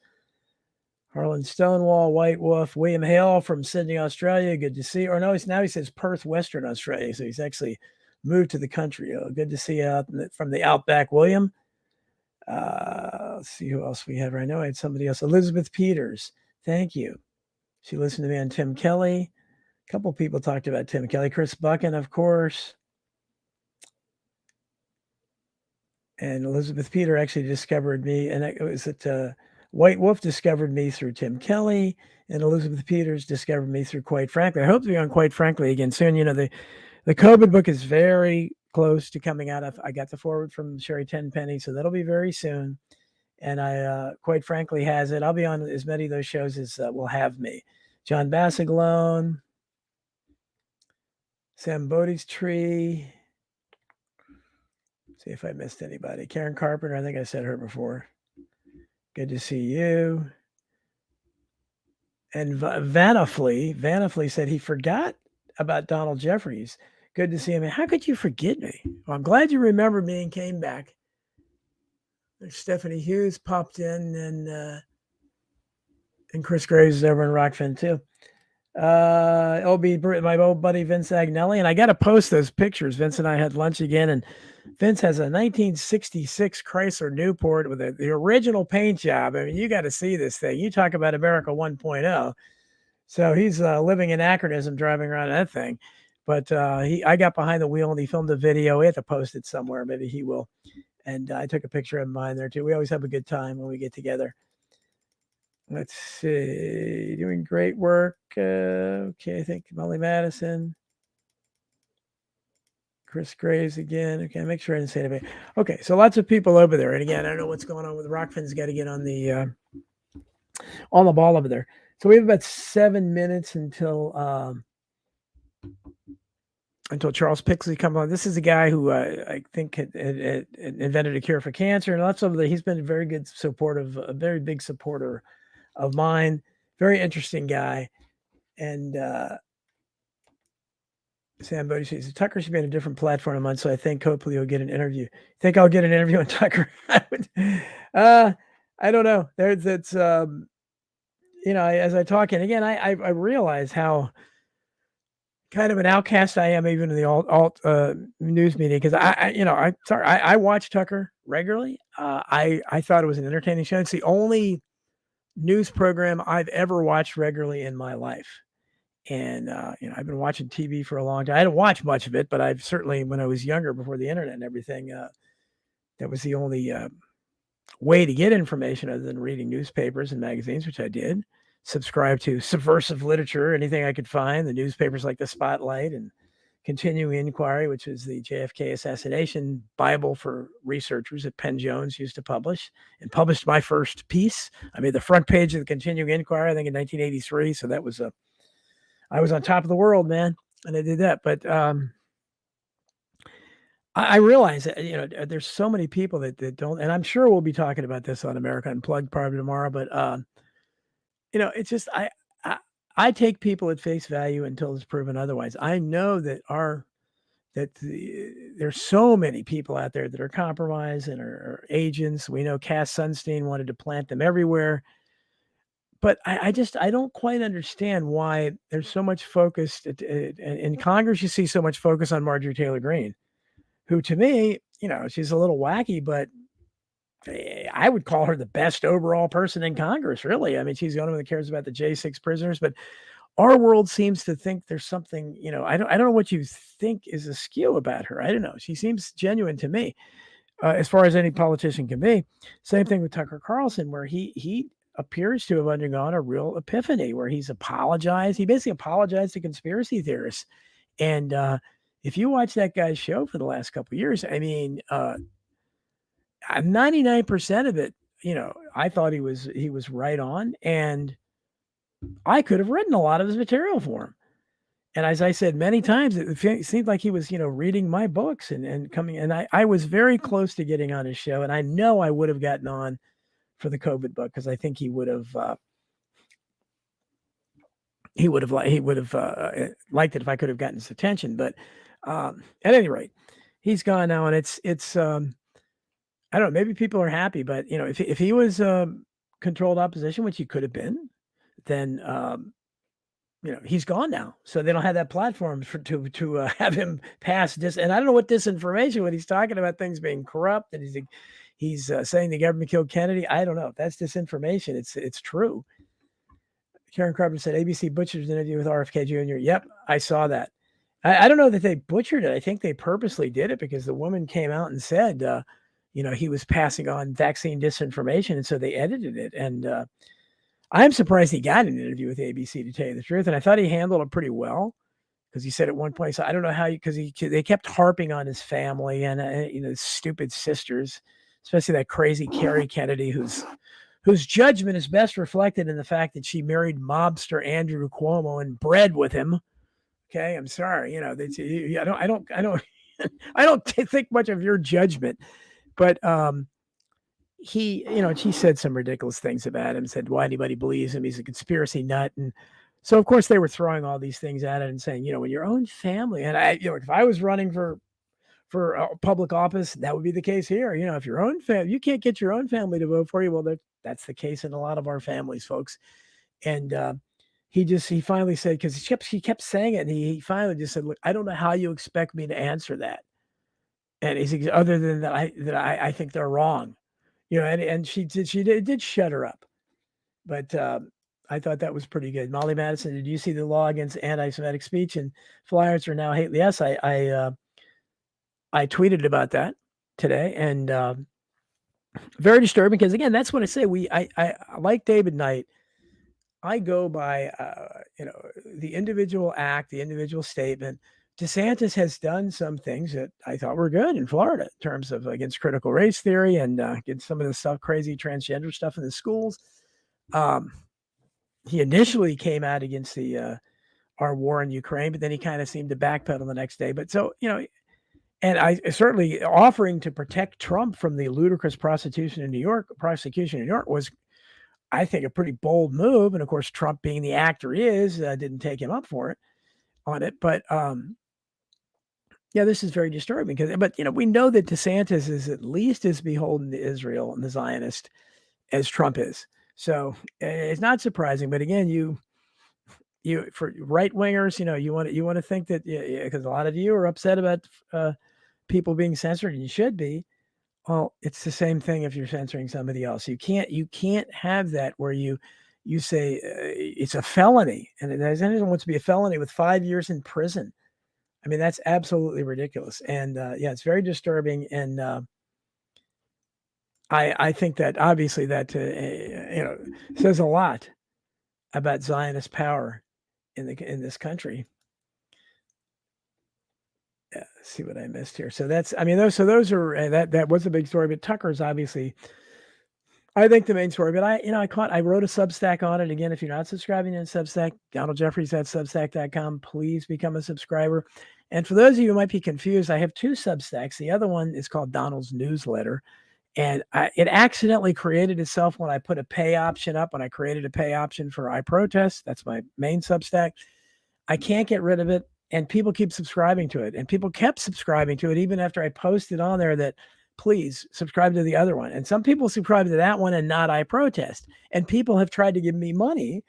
Harlan Stonewall, White Wolf, William Hale from Sydney, Australia. Good to see you. Or no, now he says Perth, Western Australia. So he's actually moved to the country. Oh, good to see you out from the Outback, William. Let's see who else we have right now. I had somebody else. Elizabeth Peters. Thank you. She listened to me on Tim Kelly. A couple people talked about Tim Kelly. Chris Buchan, of course. And Elizabeth Peter actually discovered me. And it was at White Wolf discovered me through Tim Kelly, and Elizabeth Peters discovered me through Quite Frankly. I hope to be on Quite Frankly again soon. The COVID book is very close to coming out. I got the forward from Sherry Tenpenny, so that'll be very soon. And I Quite Frankly has it. I'll be on as many of those shows as will have me. John Bassaglone, Sam Bodie's Tree. See if I missed anybody. Karen Carpenter, I think I said her before. Good to see you. And Vanifly said he forgot about Donald Jeffries. Good to see him. How could you forget me? Well, I'm glad you remembered me and came back. There's Stephanie Hughes popped in, and Chris Graves is over in Rockfin too. My old buddy Vince Agnelli, and I got to post those pictures. Vince and I had lunch again, and Vince has a 1966 Chrysler Newport with the original paint job. I mean, you got to see this thing. You talk about America 1.0. So he's living anachronism driving around that thing. But I got behind the wheel and he filmed a video. We have to post it somewhere. Maybe he will. And I took a picture of mine there too. We always have a good time when we get together. Let's see. Doing great work. Okay, I think Molly Madison. Chris Graves again. Okay, make sure I didn't say anything. Okay, so lots of people over there. And again, I don't know what's going on with Rockfin's got to get on the ball over there. So we have about 7 minutes until Charles Pixley comes on. This is a guy who I think had invented a cure for cancer, and lots of he's been a very good supportive, a very big supporter of mine. Very interesting guy, and Sam Bodie says Tucker should be on a different platform a month, so I think hopefully you'll get an interview. Think I'll get an interview on Tucker? I don't know. That's as I talk, and again, I realize how kind of an outcast I am even in the alt news media because I watch Tucker regularly. I thought it was an entertaining show. It's the only news program I've ever watched regularly in my life. And, I've been watching TV for a long time. I didn't watch much of it, but I've certainly, when I was younger, before the internet and everything, that was the only way to get information other than reading newspapers and magazines, which I did. Subscribe to subversive literature, anything I could find, the newspapers like the Spotlight and Continuing Inquiry, which is the JFK assassination Bible for researchers that Penn Jones used to publish, and published my first piece. I made the front page of the Continuing Inquiry, I think in 1983. So that was I was on top of the world, man. And I did that. But I realize that, there's so many people that don't, and I'm sure we'll be talking about this on America Unplugged probably tomorrow, but it's just, I take people at face value until it's proven otherwise. I know that there's so many people out there that are compromised and are agents. We know Cass Sunstein wanted to plant them everywhere. But I don't quite understand why there's so much focus in Congress. You see so much focus on Marjorie Taylor Greene, who to me, she's a little wacky, but I would call her the best overall person in Congress, really. I mean, she's the only one that cares about the J6 prisoners, but our world seems to think there's something, I don't know what you think is askew about her. I don't know. She seems genuine to me, as far as any politician can be. Same thing with Tucker Carlson, where he appears to have undergone a real epiphany where he's apologized. He basically apologized to conspiracy theorists. And if you watch that guy's show for the last couple of years, I mean, 99% of it, I thought he was right on, and I could have written a lot of his material for him. And as I said many times, it seemed like he was, reading my books and coming. And I was very close to getting on his show, and I know I would have gotten on for the COVID book because I think he would have liked it if I could have gotten his attention. But at any rate, he's gone now, and it's I don't know. Maybe people are happy, but if he was controlled opposition, which he could have been, then he's gone now. So they don't have that platform to have him pass this. And I don't know what disinformation when he's talking about things being corrupt and he's saying the government killed Kennedy. I don't know if that's disinformation. It's true. Karen Carpenter said ABC butchered an interview with RFK Jr. Yep, I saw that. I don't know that they butchered it. I think they purposely did it because the woman came out and said, he was passing on vaccine disinformation, and so they edited it. And I'm surprised he got an interview with ABC, to tell you the truth. And I thought he handled it pretty well because he said at one point, so I don't know how because they kept harping on his family and his stupid sisters, especially that crazy Carrie Kennedy, whose judgment is best reflected in the fact that she married mobster Andrew Cuomo and bred with him. Okay, I'm sorry, I don't I don't think much of your judgment, but he, she said some ridiculous things about him, said why anybody believes him, he's a conspiracy nut, and so of course they were throwing all these things at it and saying, when your own family, and I, if I was running for public office, that would be the case here. If your own family, you can't get your own family to vote for you, well, that's the case in a lot of our families, folks. And he finally said, because he kept saying it, and he finally just said, look, I don't know how you expect me to answer that. And he's other than that, I think they're wrong, and she did shut her up, but I thought that was pretty good. Molly Madison, did you see the law against anti-Semitic speech and flyers are now hate? Yes, I tweeted about that today, and very disturbing because again, that's what I say. I like David Knight. I go by the individual act, the individual statement. DeSantis has done some things that I thought were good in Florida in terms of against critical race theory and against some of the stuff, crazy transgender stuff in the schools. He initially came out against our war in Ukraine, but then he kind of seemed to backpedal the next day. But so, and I certainly offering to protect Trump from the ludicrous prosecution in New York was, I think, a pretty bold move. And of course, Trump, being the actor he is, didn't take him up for it on it. But yeah, this is very disturbing but we know that DeSantis is at least as beholden to Israel and the Zionist as Trump is. So it's not surprising. But again, you for right wingers, you want to think that because a lot of you are upset about people being censored, and you should be. Well, it's the same thing if you're censoring somebody else. You can't have that where you say it's a felony, and anyone wants to be a felony with 5 years in prison. I mean, that's absolutely ridiculous. And yeah, it's very disturbing. And I think that obviously that says a lot about Zionist power in this country. Let's see what I missed here. So those are that was a big story. But Tucker's obviously, I think, the main story. But I wrote a Substack on it. Again, if you're not subscribing to Substack, Donald Jeffries at Substack.com. Please become a subscriber. And for those of you who might be confused, I have two Substacks. The other one is called Donald's Newsletter. And it accidentally created itself when I put a pay option up, when I created a pay option for iProtest. That's my main Substack. I can't get rid of it. And people keep subscribing to it. And people kept subscribing to it even after I posted on there that please subscribe to the other one. And some people subscribe to that one and not iProtest. And people have tried to give me money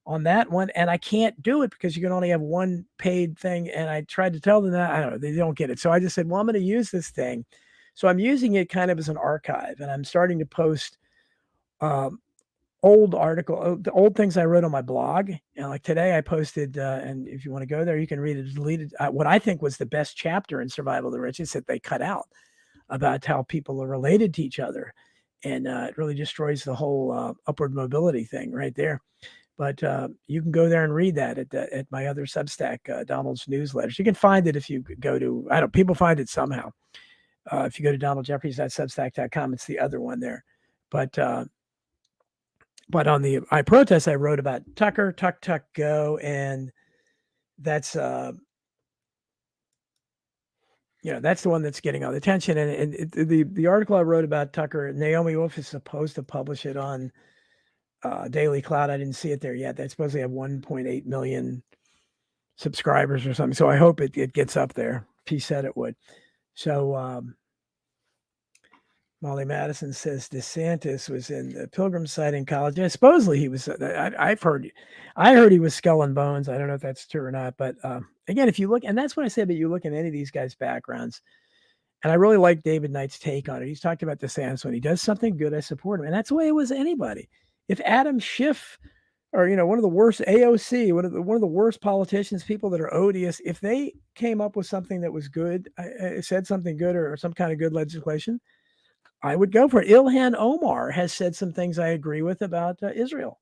on that one. And I can't do it because you can only have one paid thing. And I tried to tell them that. I don't know. They don't get it. So I just said, well, I'm going to use this thing. So I'm using it kind of as an archive. And I'm starting to post the old things I wrote on my blog. Like today I posted, and if you want to go there, you can read it, deleted what I think was the best chapter in Survival of the Richest that they cut out about how people are related to each other. And it really destroys the whole upward mobility thing right there. But you can go there and read that at my other Substack, Donald's Newsletters. You can find it if you go to, people find it somehow. If you go to donaldjeffries.substack.com, it's the other one there. But on the iProtest, I wrote about Tucker, Tuck, Go, and that's that's the one that's getting all the attention. And the article I wrote about Tucker, Naomi Wolf is supposed to publish it on Daily Cloud. I didn't see it there yet. That's supposed to have 1.8 million subscribers or something. So I hope it gets up there. He said it would. So Molly Madison says DeSantis was in the Pilgrim site in college. Yeah, supposedly he was. I heard he was skull and bones. I don't know if that's true or not. But again, if you look, and that's what I said. But you look at any of these guys' backgrounds, and I really like David Knight's take on it. He's talked about DeSantis when he does something good, I support him, and that's the way it was anybody. If Adam Schiff, or one of the worst AOC, one of the worst politicians, people that are odious, if they came up with something that was good, said something good or some kind of good legislation, I would go for it. Ilhan Omar has said some things I agree with about Israel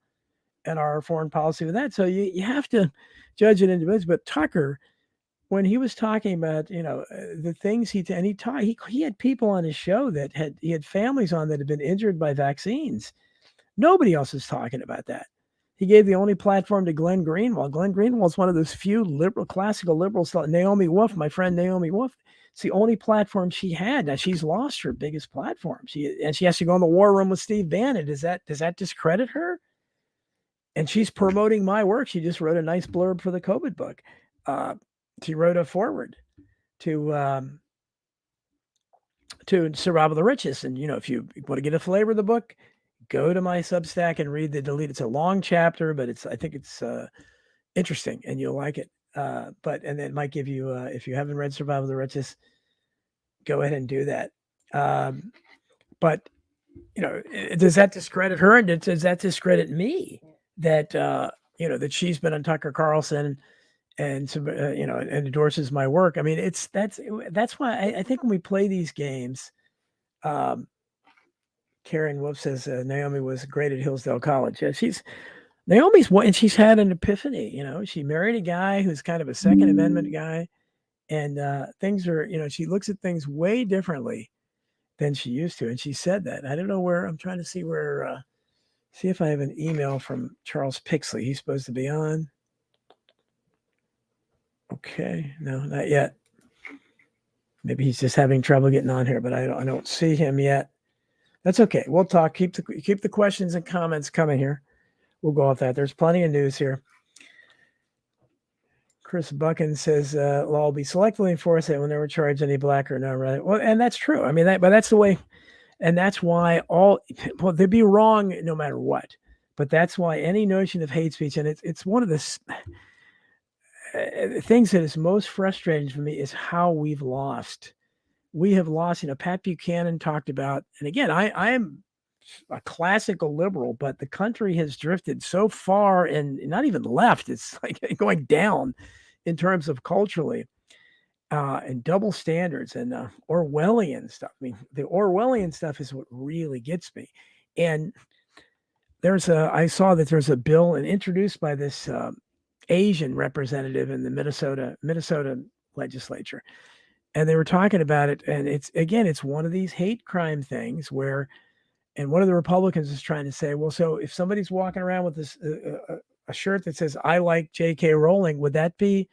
and our foreign policy with that. So you have to judge it individually. But Tucker, when he was talking about the things he had people on his show that he had families on that had been injured by vaccines. Nobody else is talking about that. He gave the only platform to Glenn Greenwald. Glenn Greenwald is one of those few classical liberals. Naomi Wolf, my friend Naomi Wolf, it's the only platform she had. Now she's lost her biggest platform. She has to go in the war room with Steve Bannon. Does that discredit her? And she's promoting my work. She just wrote a nice blurb for the COVID book. She wrote a foreword to Survival of the Richest. And if you want to get a flavor of the book, go to my Substack and read the delete. It's a long chapter, but I think it's interesting and you'll like it. And it might give you, if you haven't read Survival of the Richest, go ahead and do that. But does that discredit her, and does that discredit me that that she's been on Tucker Carlson and and endorses my work? I mean, that's why I think when we play these games, Karen Wolf says Naomi was great at Hillsdale College. Yeah, Naomi's one, and she's had an epiphany. She married a guy who's kind of a Second Amendment guy, and things are, she looks at things way differently than she used to. And she said that. I don't know where. I'm trying to see where. See if I have an email from Charles Pixley. He's supposed to be on. Okay, no, not yet. Maybe he's just having trouble getting on here, but I don't see him yet. That's okay. We'll talk. Keep the questions and comments coming here. We'll go off that. There's plenty of news here. Chris Buchan says law will be selectively enforced. They will never charge any black or no, right? Well, and that's true. I mean, but that's the way, and that's why they'd be wrong no matter what. But that's why any notion of hate speech, and it's one of the things that is most frustrating for me is how we've lost. We have lost. Pat Buchanan talked about, and again, I am a classical liberal, but the country has drifted so far and not even left. It's like going down in terms of culturally and double standards and Orwellian stuff. I mean, the Orwellian stuff is what really gets me. And I saw that there's a bill introduced by this Asian representative in the Minnesota legislature. And they were talking about it. And it's one of these hate crime things where, and one of the Republicans is trying to say, well, so if somebody's walking around with this a shirt that says "I like J.K. Rowling," would that be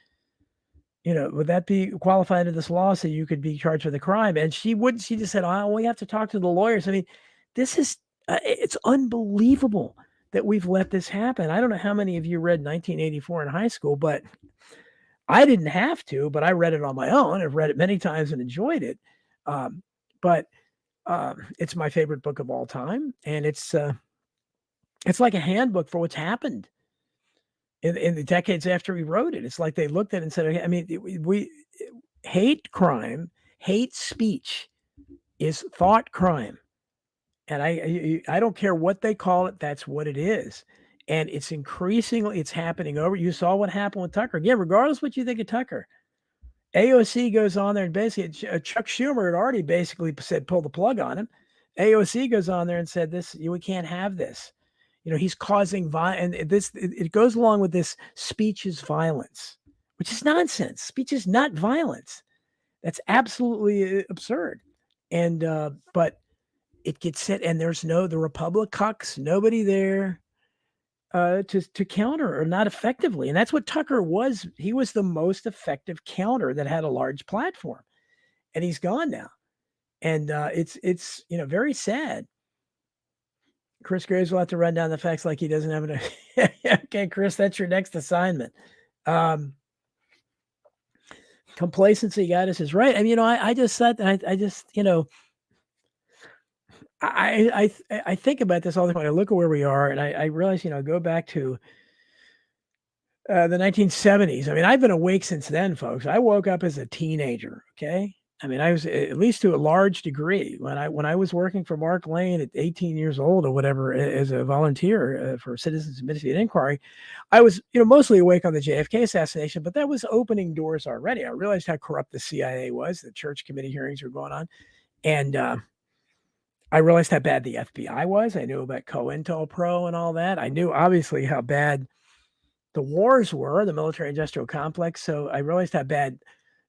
qualified under this law so you could be charged with a crime? And she just said, "Oh, we have to talk to the lawyers." I mean, this is it's unbelievable that we've let this happen. I don't know how many of you read 1984 in high school, but I didn't have to. But I read it on my own. I've read it many times and enjoyed it. But it's my favorite book of all time, and it's like a handbook for what's happened in the decades after he wrote it. It's like they looked at it and said, okay, I mean, we hate crime, hate speech is thought crime, and I don't care what they call it. That's what it is, and it's happening over. You saw what happened with Tucker. Again, regardless what you think of Tucker. AOC goes on there and basically Chuck Schumer had already basically said pull the plug on him. AOC goes on there and said we can't have this. He's causing violence, and it goes along with this speech is violence, which is nonsense. Speech is not violence. That's absolutely absurd. And but it gets set, and there's the Republic cucks, nobody there to counter or not effectively. And that's what Tucker was. He was the most effective counter that had a large platform, and he's gone now. And it's very sad. Chris Graves will have to run down the facts like he doesn't have enough. Okay, Chris, that's your next assignment. Complacency got us is right. I mean, I just thought that I just, I think about this all the time. I look at where we are, and I realize, go back to the 1970s. I mean, I've been awake since then, folks. I woke up as a teenager. Okay. I mean, I was at least to a large degree when I was working for Mark Lane at 18 years old or whatever as a volunteer for Citizens Immediate Inquiry. I was, mostly awake on the JFK assassination, but that was opening doors already. I realized how corrupt the CIA was. The Church Committee hearings were going on, and I realized how bad the FBI was. I knew about COINTELPRO and all that. I knew obviously how bad the wars were, the military-industrial complex. So I realized how bad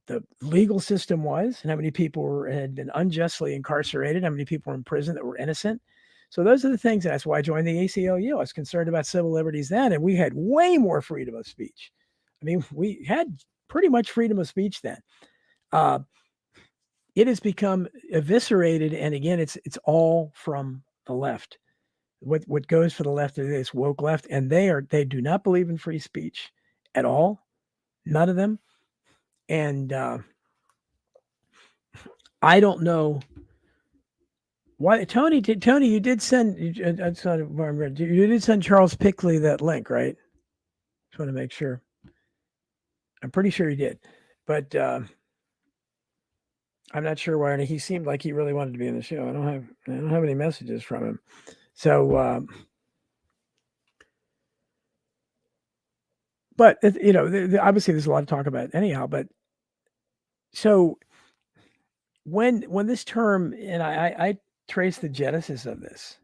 the legal system was, and how many people had been unjustly incarcerated, how many people were in prison that were innocent. So those are the things. That's why I joined the ACLU. I was concerned about civil liberties then, and we had way more freedom of speech. I mean, we had pretty much freedom of speech then. It has become eviscerated, and again, it's all from the left. What goes for the left is woke left, and they do not believe in free speech at all. None of them. And I don't know why. Tony, you did send you did send Charles Pickley that link, right? Just want to make sure. I'm pretty sure you did, but I'm not sure why. He seemed like he really wanted to be in the show. I don't have any messages from him. So, but you know, obviously there's a lot to talk about anyhow. But so when this term, and I trace the genesis of this.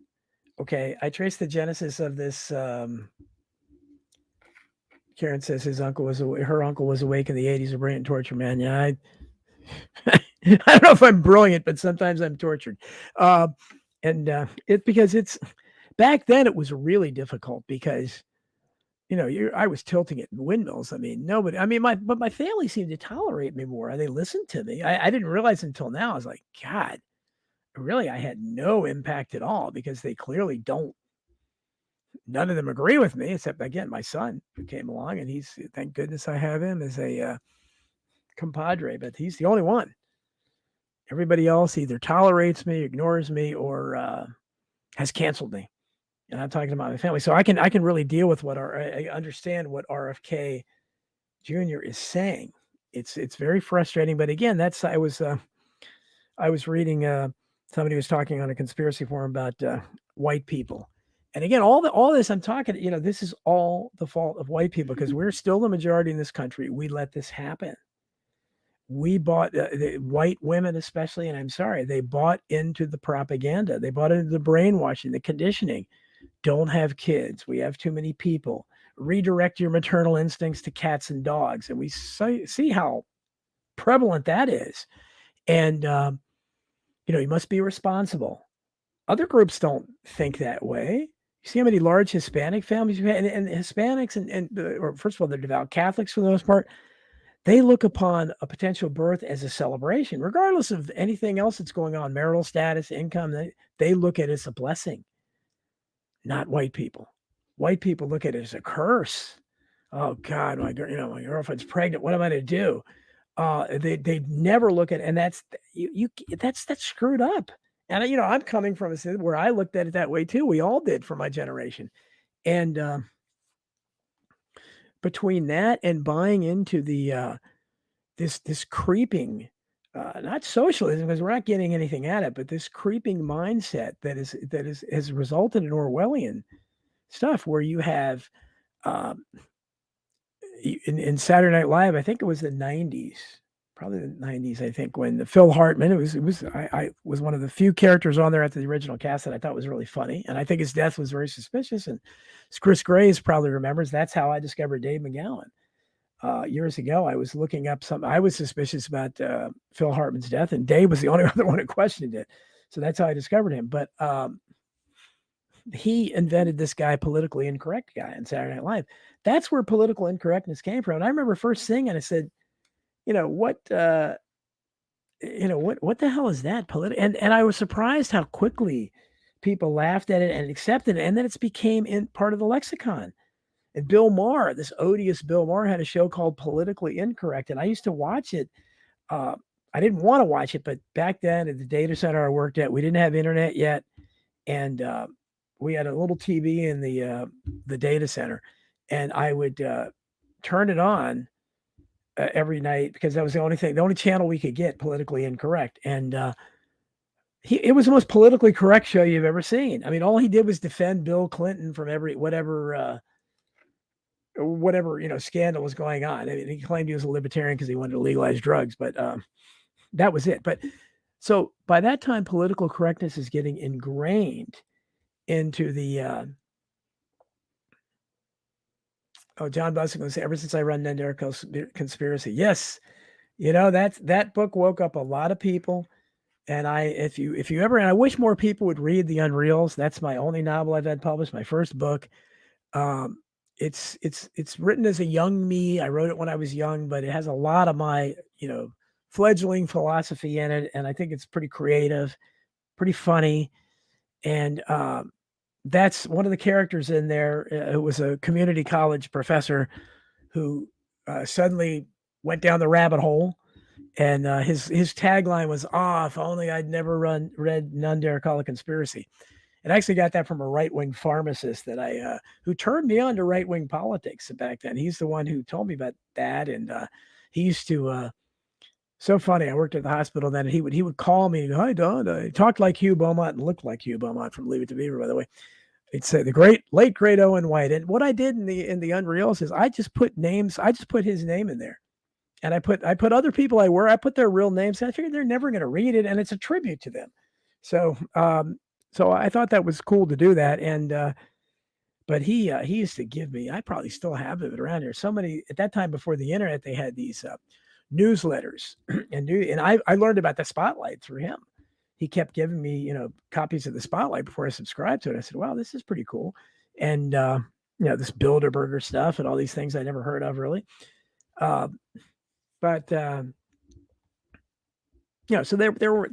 Okay, I trace the genesis of this. Karen says her uncle was awake in the 80s, a brilliant torture man. Yeah, I don't know if I'm brilliant, but sometimes I'm tortured. And it's because it's back then it was really difficult because I was tilting it in windmills. I mean, nobody. I mean, my family seemed to tolerate me more. They listened to me. I didn't realize until now. I was like, God, really, I had no impact at all because they clearly don't. None of them agree with me, except again my son who came along, and he's thank goodness I have him as a compadre. But he's the only one. Everybody else either tolerates me, ignores me, or has canceled me. And I'm talking about my family, so I can really deal with I understand what RFK Jr. is saying. It's very frustrating, but again, I was reading somebody was talking on a conspiracy forum about white people, and again, all this I'm talking, this is all the fault of white people because we're still the majority in this country. We let this happen. We bought the white women, especially, and I'm sorry, they bought into the propaganda. They bought into the brainwashing, the conditioning. Don't have kids. We have too many people. Redirect your maternal instincts to cats and dogs. And we see how prevalent that is. And, you must be responsible. Other groups don't think that way. You see how many large Hispanic families you have, and Hispanics, or first of all, they're devout Catholics for the most part. They look upon a potential birth as a celebration, regardless of anything else that's going on, marital status, income. They look at it as a blessing. Not white people. White people look at it as a curse. Oh God, my girlfriend's pregnant. What am I to do? They never look at it, and that's that's screwed up. And I'm coming from a city where I looked at it that way too. We all did for my generation, and between that and buying into the this creeping, not socialism because we're not getting anything at it, but this creeping mindset that has resulted in Orwellian stuff where you have in Saturday Night Live, I think it was the 90s, probably the 90s, I think, when the Phil Hartman, I was one of the few characters on there at the original cast that I thought was really funny. And I think his death was very suspicious. And Chris Graves probably remembers that's how I discovered Dave McGowan. Years ago, I was looking up something. I was suspicious about Phil Hartman's death, and Dave was the only other one who questioned it. So that's how I discovered him. But he invented this guy, politically incorrect guy on Saturday Night Live. That's where political incorrectness came from. And I remember first seeing it, I said, what the hell is that? And I was surprised how quickly people laughed at it and accepted it. And then it's became part of the lexicon. And Bill Maher, this odious Bill Maher, had a show called Politically Incorrect. And I used to watch it. I didn't want to watch it, but back then at the data center I worked at, we didn't have internet yet. And we had a little TV in the data center, and I would turn it on every night because that was the only channel we could get politically incorrect. And it was the most politically correct show you've ever seen. I mean, all he did was defend Bill Clinton from whatever scandal was going on. I mean, he claimed he was a libertarian because he wanted to legalize drugs, but that was it. But so by that time, political correctness is getting ingrained into the John Bussing will say, ever since I run Nundare Conspiracy. Yes, that book woke up a lot of people. And if you ever, and I wish more people would read The Unreals. That's my only novel I've had published, my first book. It's written as a young me. I wrote it when I was young, but it has a lot of my fledgling philosophy in it, and I think it's pretty creative, pretty funny, and that's one of the characters in there who was a community college professor who suddenly went down the rabbit hole. And his tagline was, if only I'd never read Nundare Call a Conspiracy. And I actually got that from a right-wing pharmacist that who turned me on to right-wing politics back then. He's the one who told me about that. And he used to So funny. I worked at the hospital then, and he would call me. Hi, Don. He talked like Hugh Beaumont and looked like Hugh Beaumont from Leave It to Beaver, by the way. He'd say the late great Owen White. And what I did in the Unreals is I just put names. I just put his name in there, and I put other people I put their real names. And I figured they're never going to read it, and it's a tribute to them. So so I thought that was cool to do that. And but he used to give me. I probably still have it around here. So many at that time before the internet, they had these newsletters, and I learned about the Spotlight through him. He kept giving me, copies of the Spotlight before I subscribed to it. I said, wow, this is pretty cool. And, this Bilderberger stuff and all these things I never heard of really. But so there were,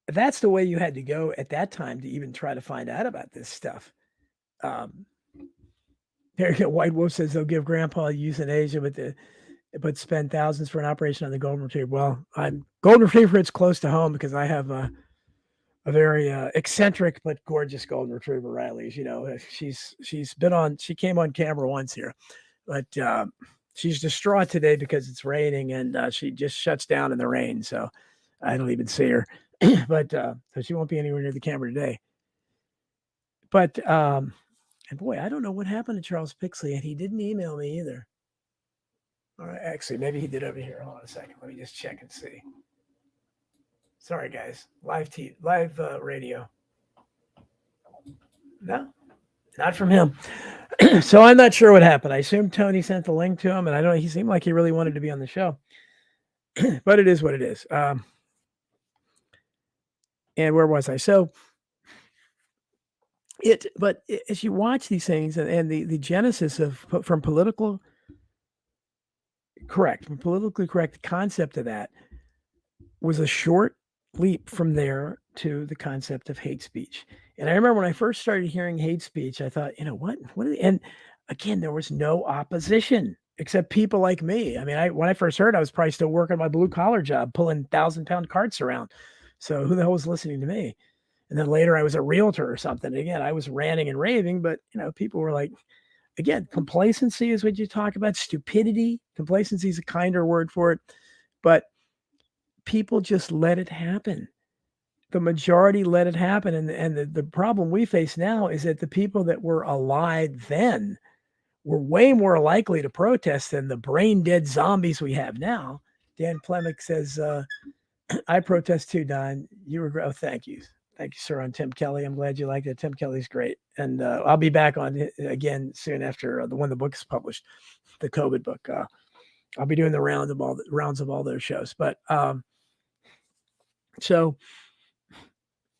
that's the way you had to go at that time to even try to find out about this stuff. White Wolf says they'll give Grandpa euthanasia, but spend thousands for an operation on the golden retriever. Well, I'm golden retriever. It's close to home because I have a very eccentric but gorgeous golden retriever, Riley. She came on camera once here, but she's distraught today because it's raining and she just shuts down in the rain. So I don't even see her, but so she won't be anywhere near the camera today. But and boy, I don't know what happened to Charles Pixley, and he didn't email me either. All right, actually, maybe he did over here. Hold on a second. Let me just check and see. Sorry, guys. Live radio. No, not from him. So I'm not sure what happened. I assume Tony sent the link to him, and I don't know. He seemed like he really wanted to be on the show. But it is what it is. And where was I? So but as you watch these things and the genesis from politically correct concept of that was a short leap from there to the concept of hate speech. And I remember when I first started hearing hate speech, I thought, what and again, there was no opposition except people like me. I mean, when I first heard, I was probably still working my blue collar job, pulling 1,000-pound carts around. So who the hell was listening to me? And then later I was a realtor or something. Again, I was ranting and raving, but people were like, again, complacency is what you talk about. Stupidity. Complacency is a kinder word for it. But people just let it happen. The majority let it happen. And the problem we face now is that the people that were alive then were way more likely to protest than the brain dead zombies we have now. Dan Plemick says, I protest too, Don. You were, oh, thank you. Thank you, sir, on Tim Kelly. I'm glad you liked it. Tim Kelly's great. And I'll be back on it again soon after when the book is published, the COVID book. I'll be doing the rounds of all those shows. But so,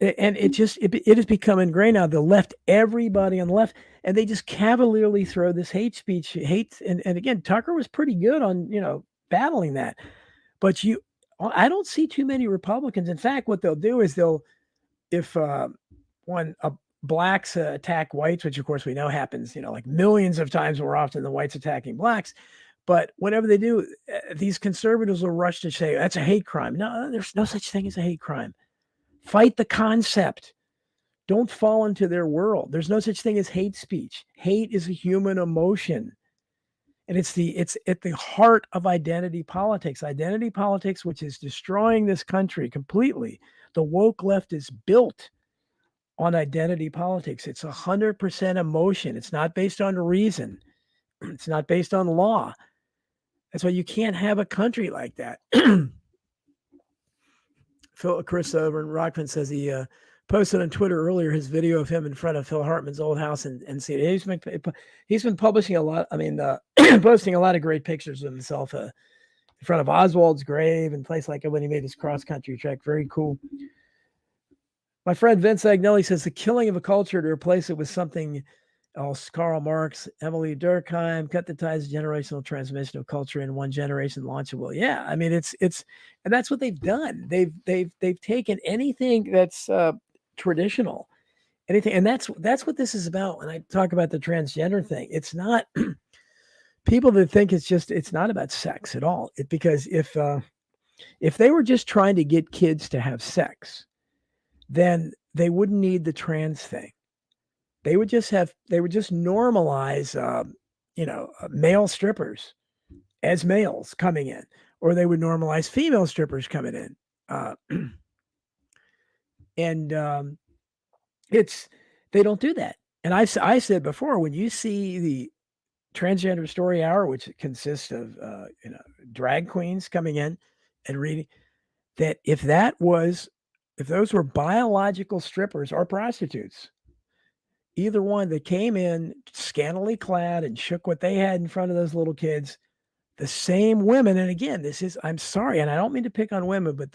and it has become ingrained now. The left, everybody on the left, and they just cavalierly throw this hate speech, and again, Tucker was pretty good on battling that. But I don't see too many Republicans. In fact, what they'll do is if blacks attack whites, which of course we know happens, like millions of times more often than whites attacking blacks. But whenever they do, these conservatives will rush to say that's a hate crime. No, there's no such thing as a hate crime. Fight the concept. Don't fall into their world. There's no such thing as hate speech. Hate is a human emotion. And it's at the heart of identity politics. Identity politics, which is destroying this country completely. The woke left is built on identity politics. It's 100% emotion. It's not based on reason. It's not based on law. That's why you can't have a country like that. Chris over in Rockman says he posted on Twitter earlier his video of him in front of Phil Hartman's old house and see it. He's been publishing a lot. I mean, posting a lot of great pictures of himself in front of Oswald's grave and place like it when he made his cross country trek. Very cool. My friend Vince Agnelli says the killing of a culture to replace it with something else. Karl Marx, Emily Durkheim, cut the ties of generational transmission of culture in one generation, launch it. Well, yeah, I mean it's and that's what they've done. They've taken anything that's traditional, anything, and that's what this is about. When I talk about the transgender thing, it's not people that think it's not about sex at all. Because if they were just trying to get kids to have sex, then they wouldn't need the trans thing. They would just normalize, male strippers as males coming in, or they would normalize female strippers coming in. And it's they don't do that. And I said before, when you see the transgender story hour, which consists of drag queens coming in and reading, that if those were biological strippers or prostitutes, either one that came in scantily clad and shook what they had in front of those little kids, the same women, and again, I'm sorry, and I don't mean to pick on women, but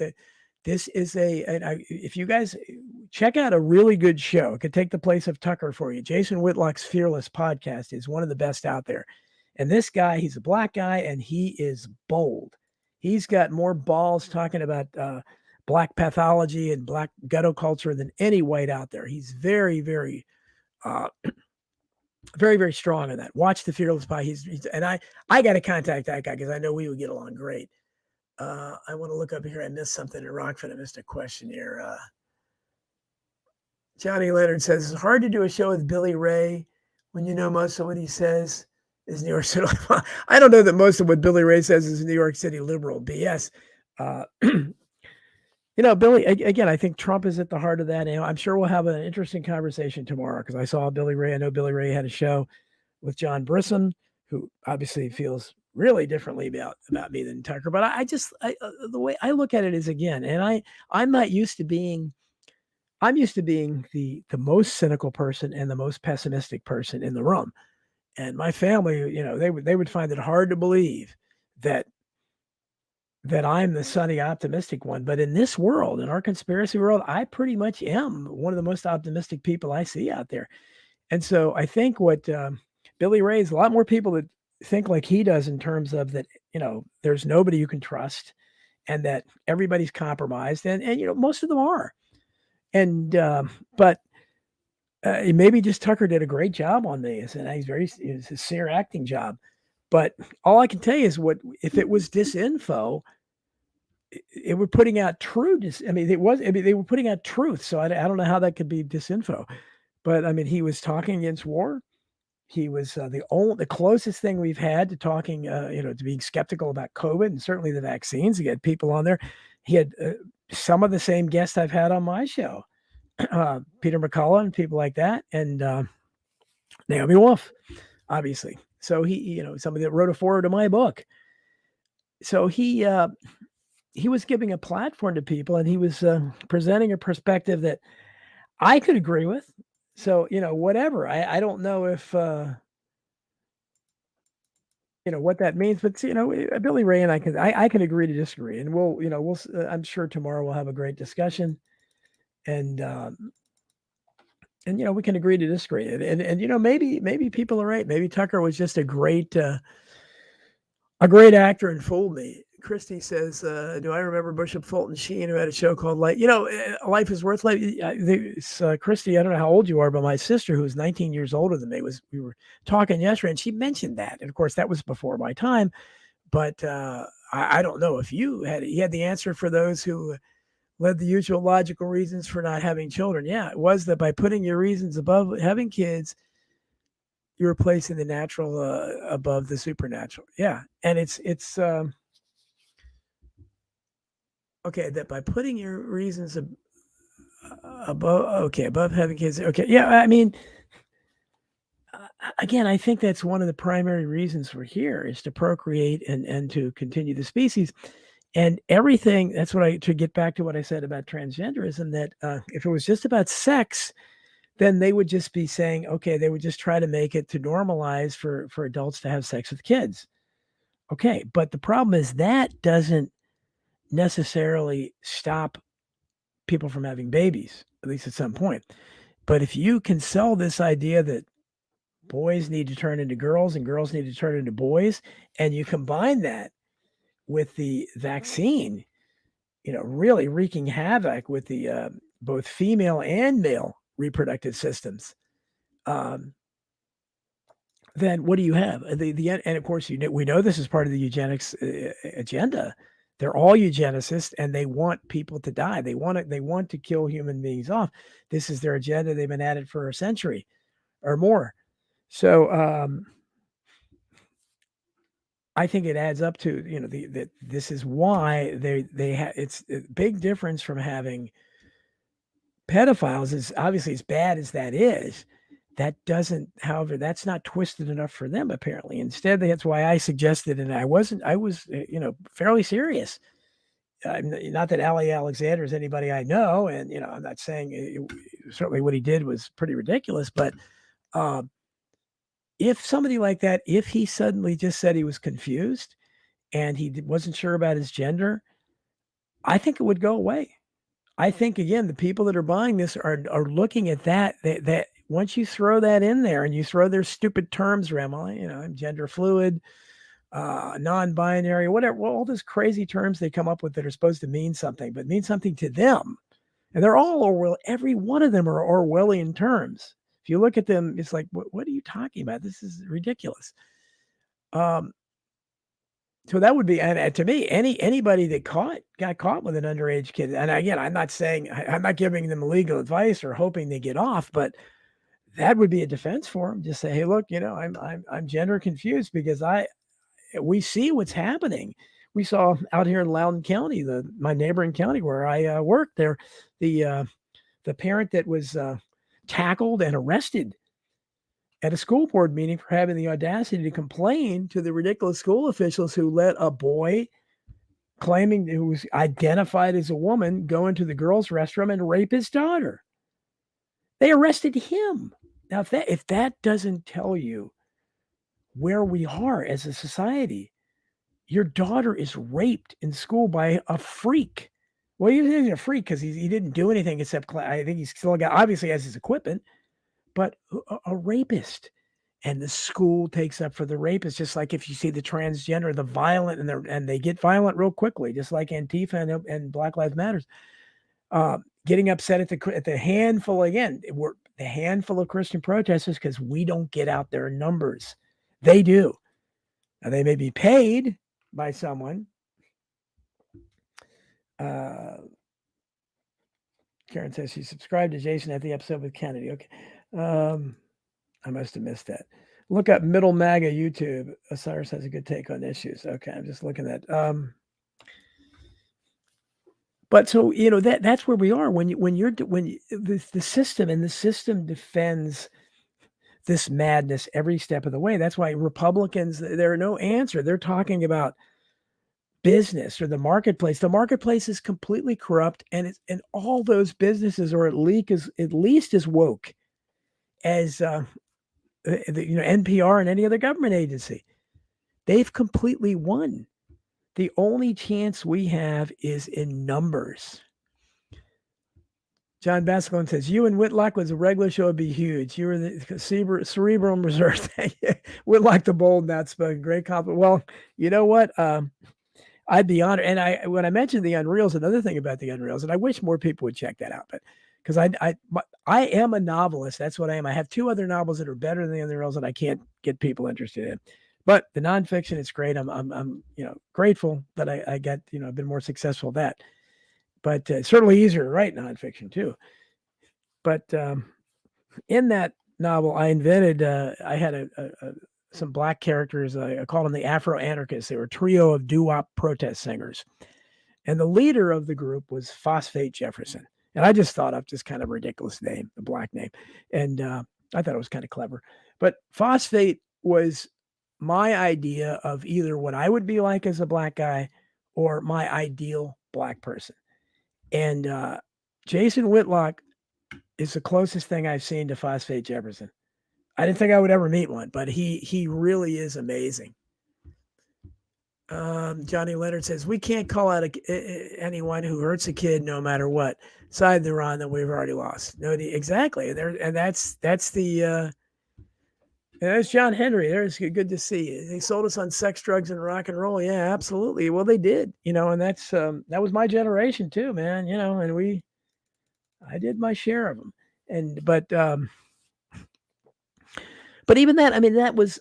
this is if you guys check out a really good show, it could take the place of Tucker for you. Jason Whitlock's Fearless podcast is one of the best out there. And this guy, he's a black guy, and he is bold. He's got more balls talking about black pathology and black ghetto culture than any white out there. He's very, very very, very strong in that. Watch the Fearless Pie. And I got to contact that guy because I know we would get along great. I want to look up here. I missed something in Rockford. I missed a question here. Johnny Leonard says, it's hard to do a show with Billy Ray when you know most of what he says is New York City. I don't know that most of what Billy Ray says is New York City liberal BS. Billy, again, I think Trump is at the heart of that. And I'm sure we'll have an interesting conversation tomorrow because I saw Billy Ray. I know Billy Ray had a show with John Brisson, who obviously feels really differently about me than Tucker. But the way I look at it is, again, and I'm not used to being, I'm used to being the most cynical person and the most pessimistic person in the room. And my family, they would find it hard to believe that I'm the sunny, optimistic one. But in this world, in our conspiracy world, I pretty much am one of the most optimistic people I see out there. And so I think what Billy Ray is, a lot more people that think like he does in terms of that, there's nobody you can trust and that everybody's compromised. And most of them are. And but maybe just Tucker did a great job on me. And it's a sincere acting job. But all I can tell you is if it was disinfo, it were putting out they were putting out truth. So I don't know how that could be disinfo, but I mean, he was talking against war. He was the closest thing we've had to talking, to being skeptical about COVID and certainly the vaccines. He had people on there. He had some of the same guests I've had on my show, Peter McCullough and people like that. And Naomi Wolf, obviously. So he, somebody that wrote a foreword to my book. So he was giving a platform to people, and he was presenting a perspective that I could agree with. So, whatever. I don't know if, what that means, but Billy Ray and I can agree to disagree, and we'll I'm sure tomorrow we'll have a great discussion, and we can agree to disagree, and maybe people are right. Maybe Tucker was just a great actor and fooled me. Christy says, do I remember Bishop Fulton Sheen, who had a show called Life? Life is Worth Living. Christy, I don't know how old you are, but my sister, who's 19 years older than me, we were talking yesterday, and she mentioned that. And of course, that was before my time. But I don't know if he had the answer for those who led the usual logical reasons for not having children. Yeah, it was that by putting your reasons above having kids, you're placing the natural above the supernatural. Yeah, and it's okay, that by putting your reasons above having kids. Okay, yeah, I mean, again, I think that's one of the primary reasons we're here is to procreate and to continue the species. And everything, that's to get back to what I said about transgenderism, that if it was just about sex, then they would just be saying, okay, they would just try to make it to normalize for adults to have sex with kids. Okay, but the problem is that doesn't necessarily stop people from having babies, at least at some point. But if you can sell this idea that boys need to turn into girls and girls need to turn into boys, and you combine that with the vaccine, really wreaking havoc with the both female and male reproductive systems, then what do you have? And of course, we know this is part of the eugenics agenda. They're all eugenicists, and they want people to die. They want to kill human beings off. This is their agenda. They've been at it for a century or more. So, I think it adds up to, that this is why it's a big difference from having pedophiles. Is obviously, as bad as that is, that doesn't, however, that's not twisted enough for them, apparently. Instead, that's why I suggested, and I was fairly serious. Not that Ali Alexander is anybody I know, and I'm not saying certainly what he did was pretty ridiculous, but if somebody like that, if he suddenly just said he was confused and he wasn't sure about his gender, I think it would go away. I think, again, the people that are buying this are looking at that once you throw that in there and you throw their stupid terms around, well, I'm gender fluid, non-binary, whatever, all those crazy terms they come up with that are supposed to mean something, but mean something to them. And they're all Orwell. Every one of them are Orwellian terms. If you look at them, it's like, what are you talking about? This is ridiculous. So that would be, and to me, anybody that got caught with an underage kid, and again, I'm not saying, I'm not giving them legal advice or hoping they get off, but that would be a defense for them. Just say, hey, look, I'm gender confused because we see what's happening. We saw out here in Loudoun County, my neighboring county where I worked there, the parent that was tackled and arrested at a school board meeting for having the audacity to complain to the ridiculous school officials who let a boy claiming who was identified as a woman go into the girls' restroom and rape his daughter. They arrested him. Now, if that doesn't tell you where we are as a society, your daughter is raped in school by a freak. Well, he isn't a freak because he didn't do anything except, I think he's still obviously has his equipment, but a rapist. And the school takes up for the rapist, just like if you see the transgender, the violent, and they get violent real quickly, just like Antifa and Black Lives Matters. Getting upset at the handful, again, the handful of Christian protesters because we don't get out their numbers. They do. Now, they may be paid by someone. Karen says she subscribed to Jason at the episode with Kennedy. Okay. I must have missed that. Look up Middle MAGA YouTube. Osiris has a good take on issues. Okay, I'm just looking at. But so that's where we are when the system, and the system defends this madness every step of the way. That's why Republicans, there are no answer. They're talking about business or the marketplace. The marketplace is completely corrupt, and all those businesses are at least as woke as NPR and any other government agency. They've completely won. The only chance we have is in numbers. John Bascon says, you and Whitlock was a regular show would be huge. You were the cerebral reserve. Whitlock the bold, not spoken. Great compliment. Well, you know what? I'd be honored. And when I mentioned the Unreals, another thing about the Unreals, and I wish more people would check that out, but because I am a novelist. That's what I am. I have 2 other novels that are better than the Unreals that I can't get people interested in. But the nonfiction, it's great. I'm grateful that I got, I've been more successful at that. But it's certainly easier to write nonfiction too. But in that novel, I invented, I had some black characters. I called them the Afro-Anarchists. They were a trio of doo-wop protest singers. And the leader of the group was Phosphate Jefferson. And I just thought up this kind of ridiculous name, the black name. And I thought it was kind of clever. But Phosphate was my idea of either what I would be like as a black guy or my ideal black person. And Jason Whitlock is the closest thing I've seen to Phosphate Jefferson. I didn't think I would ever meet one, but he really is amazing. Johnny Leonard says, we can't call out anyone who hurts a kid no matter what side they're on that we've already lost. No, exactly. And that's John Henry. There's good to see you. They sold us on sex, drugs, and rock and roll. Yeah, absolutely. Well, they did, and that's that was my generation too, man. And I did my share of them. But even that, I mean, that was,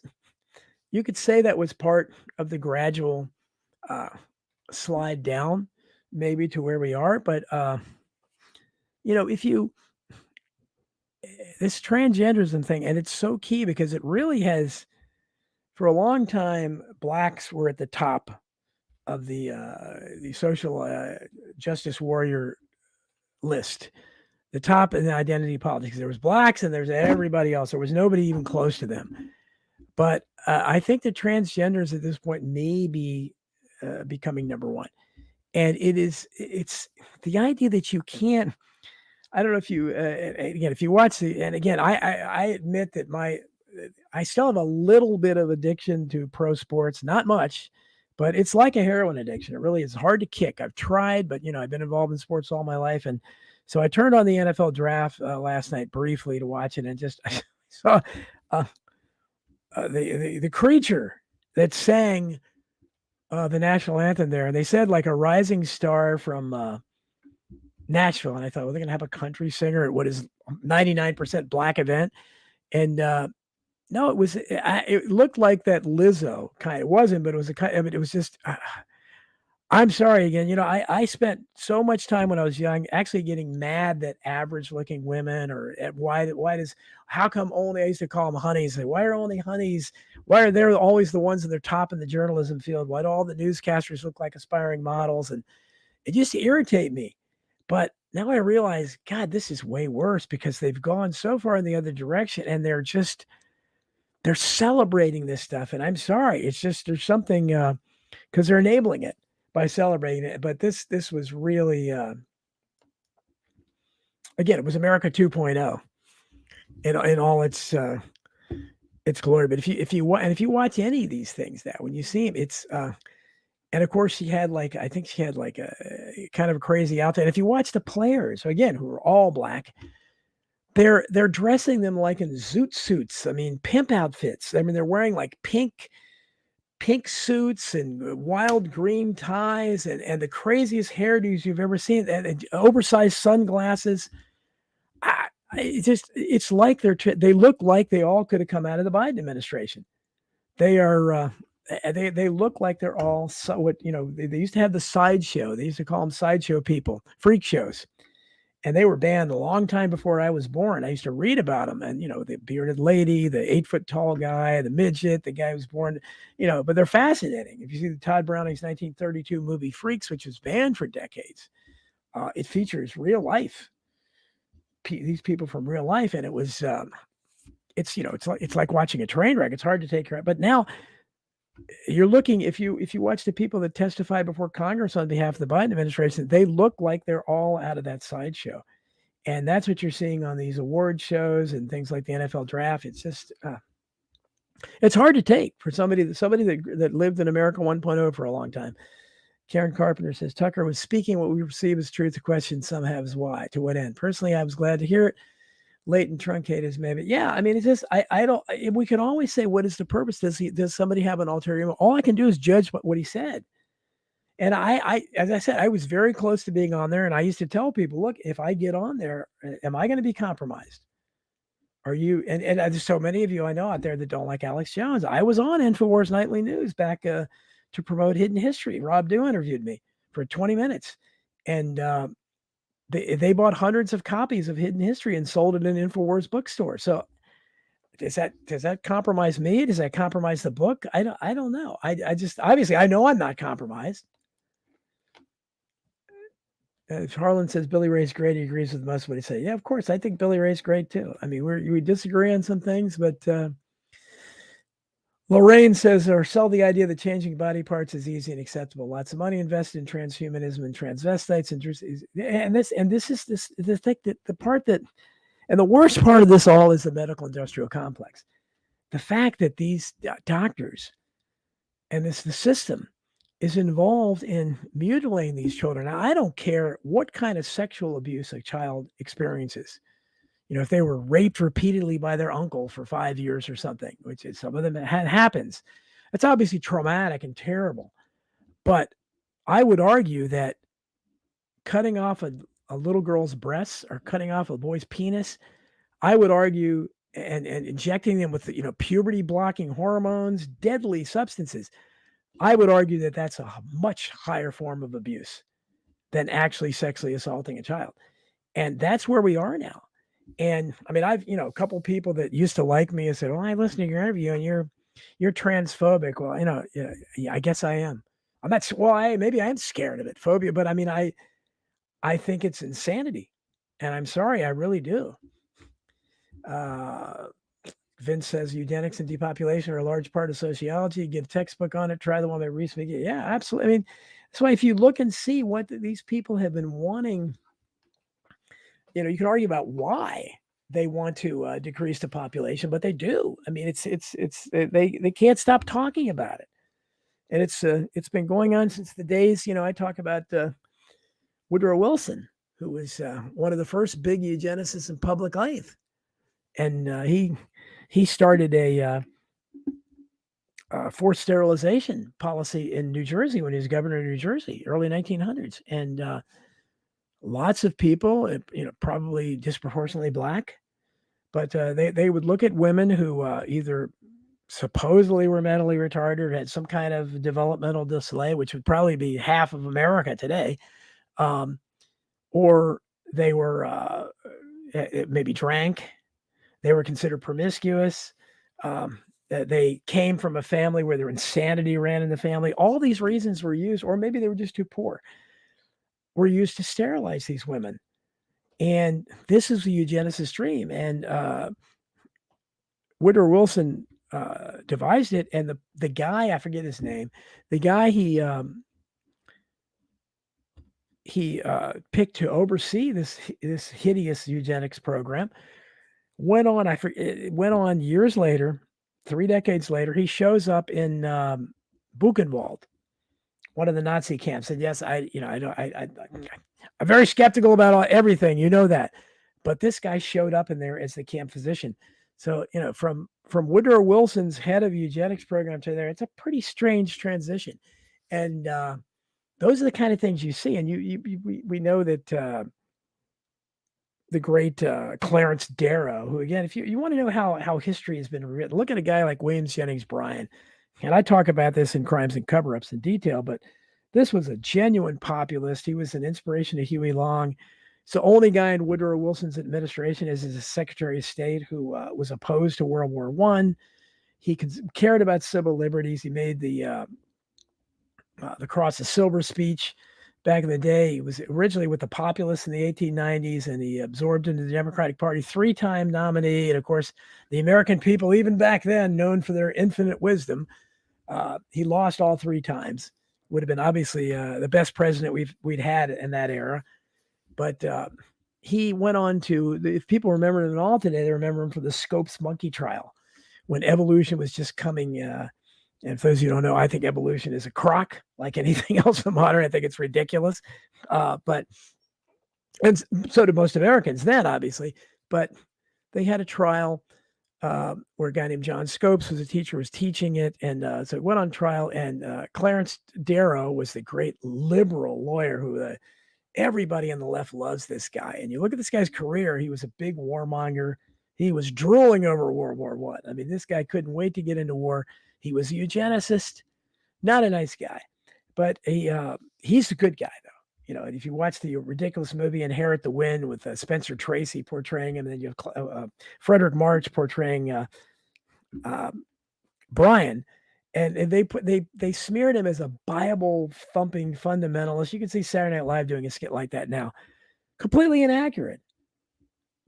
you could say that was part of the gradual slide down, maybe to where we are. But this transgenderism thing, and it's so key because it really has for a long time, blacks were at the top of the social justice warrior list, the top in the identity politics. There was blacks and there's everybody else. There was nobody even close to them. But I think the transgenders at this point may be becoming number one. And it's the idea that you can't, I don't know if you, again, if you watch and again, I admit that I still have a little bit of addiction to pro sports, not much, but it's like a heroin addiction. It really is hard to kick. I've tried, but I've been involved in sports all my life. And so I turned on the NFL draft last night briefly to watch it and just I saw the creature that sang the national anthem there. And they said like a rising star from Nashville. And I thought, well, they're going to have a country singer at what is 99% black event. And no, it looked like that Lizzo kind. It wasn't, but it was it was just, I'm sorry again. I spent so much time when I was young actually getting mad that average looking women how come only, I used to call them honeys. Why are only honeys? Why are they always the ones that are top in the journalism field? Why do all the newscasters look like aspiring models? And it just irritate me. But now I realize, God, this is way worse because they've gone so far in the other direction and they're celebrating this stuff. And I'm sorry, it's just, there's something, because they're enabling it by celebrating it. But this was really, again, it was America 2.0 in all its glory. But if you watch any of these things now, when you see them, it's, and of course she had I think she had like a kind of a crazy outfit. And if you watch the players, again, who are all black, they're dressing them like in zoot suits. I mean, pimp outfits. I mean, they're wearing like pink suits and wild green ties and the craziest hairdos you've ever seen, and oversized sunglasses. It's like they look like they all could have come out of the Biden administration. They are. They look like they're all they used to have the sideshow. They used to call them sideshow people, freak shows. And they were banned a long time before I was born. I used to read about them and, the bearded lady, the 8-foot tall guy, the midget, the guy who was born, but they're fascinating. If you see the Todd Browning's 1932 movie Freaks, which was banned for decades, it features real life, these people from real life. And it was, it's like watching a train wreck. It's hard to take care of. But now, you're looking, if you watch the people that testify before Congress on behalf of the Biden administration, they look like they're all out of that sideshow. And that's what you're seeing on these award shows and things like the NFL draft. It's just, it's hard to take for somebody that lived in America 1.0 for a long time. Karen Carpenter says, Tucker was speaking what we perceive as truth. The question some have is why, to what end? Personally, I was glad to hear it. Latent truncate is maybe. Yeah, I mean, it's just, I don't, we can always say, what is the purpose? Does somebody have an ulterior motive? All I can do is judge what he said. And I, as I said, I was very close to being on there. And I used to tell people, look, if I get on there, am I going to be compromised? Are you, and there's so many of you I know out there that don't like Alex Jones. I was on InfoWars Nightly News back to promote Hidden History. Rob Dew interviewed me for 20 minutes. And, they bought hundreds of copies of Hidden History and sold it in InfoWars bookstore. So does that compromise me? Does that compromise the book? I don't know. I just, obviously I know I'm not compromised. Harlan says Billy Ray's great. He agrees with most of what he said. Yeah, of course. I think Billy Ray's great too. I mean, we disagree on some things, but Lorraine says, or sell the idea that changing body parts is easy and acceptable. Lots of money invested in transhumanism and transvestites, and this is the thing that the part that, and the worst part of this all is the medical industrial complex. The fact that these doctors and the system is involved in mutilating these children. Now, I don't care what kind of sexual abuse a child experiences. If they were raped repeatedly by their uncle for 5 years or something, which is some of them happens, it's obviously traumatic and terrible. But I would argue that cutting off a little girl's breasts or cutting off a boy's penis, I would argue, and injecting them with puberty blocking hormones, deadly substances, I would argue that that's a much higher form of abuse than actually sexually assaulting a child. And that's where we are now. And I mean, I've, a couple of people that used to like me and said, well, I listened to your interview and You're transphobic. Well, yeah, I guess I am. I'm not. Well, maybe I am scared of it, phobia. But I mean, I think it's insanity, and I'm sorry, I really do. Uh, Vince says eugenics and depopulation are a large part of sociology. Get a textbook on it. Try the one by Reese McGee. Yeah, absolutely. I mean, that's why if you look and see what these people have been wanting, you can argue about why they want to decrease the population, but they do. I mean, they can't stop talking about it, and it's been going on since the days. I talk about Woodrow Wilson, who was one of the first big eugenicists in public life, and he started a forced sterilization policy in New Jersey when he was governor of New Jersey, early 1900s, and lots of people, probably disproportionately black, but they would look at women who either supposedly were mentally retarded or had some kind of developmental delay, which would probably be half of America today, or they were maybe drank, they were considered promiscuous. They came from a family where their insanity ran in the family. All these reasons were used, or maybe they were just too poor, were used to sterilize these women. And this is the eugenicist dream. And Woodrow Wilson devised it. And the guy, I forget his name, the guy he picked to oversee this hideous eugenics program went on years later. 3 decades later, he shows up in Buchenwald, one of the Nazi camps. And yes, I'm very skeptical about everything, that, but this guy showed up in there as the camp physician. So, from Woodrow Wilson's head of eugenics program to there, it's a pretty strange transition. And those are the kind of things you see. And we know that the great Clarence Darrow, who, again, if you want to know how history has been written, look at a guy like William Jennings Bryan. And I talk about this in Crimes and Cover-Ups in detail, but this was a genuine populist. He was an inspiration to Huey Long. It's the only guy in Woodrow Wilson's administration as his Secretary of State who was opposed to World War I. He cared about civil liberties. He made the Cross of Silver speech back in the day. He was originally with the populists in the 1890s, and he absorbed into the Democratic Party, 3-time nominee. And of course, the American people, even back then, known for their infinite wisdom, he lost all 3 times. Would have been obviously the best president we'd had in that era. But he went on to, if people remember him at all today, they remember him for the Scopes monkey trial, when evolution was just coming. And for those of you who don't know, I think evolution is a crock, like anything else in modern. I think it's ridiculous. And so do most Americans then, obviously. But they had a trial where a guy named John Scopes was a teacher, was teaching it. And so it went on trial. And Clarence Darrow was the great liberal lawyer who everybody on the left loves this guy. And you look at this guy's career, he was a big warmonger. He was drooling over World War I. I mean, this guy couldn't wait to get into war. He was a eugenicist, not a nice guy, but he's a good guy, though. And if you watch the ridiculous movie Inherit the Wind with Spencer Tracy portraying him, and then you have Frederick March portraying Brian, and they smeared him as a Bible thumping fundamentalist. You can see Saturday Night Live doing a skit like that now. Completely inaccurate.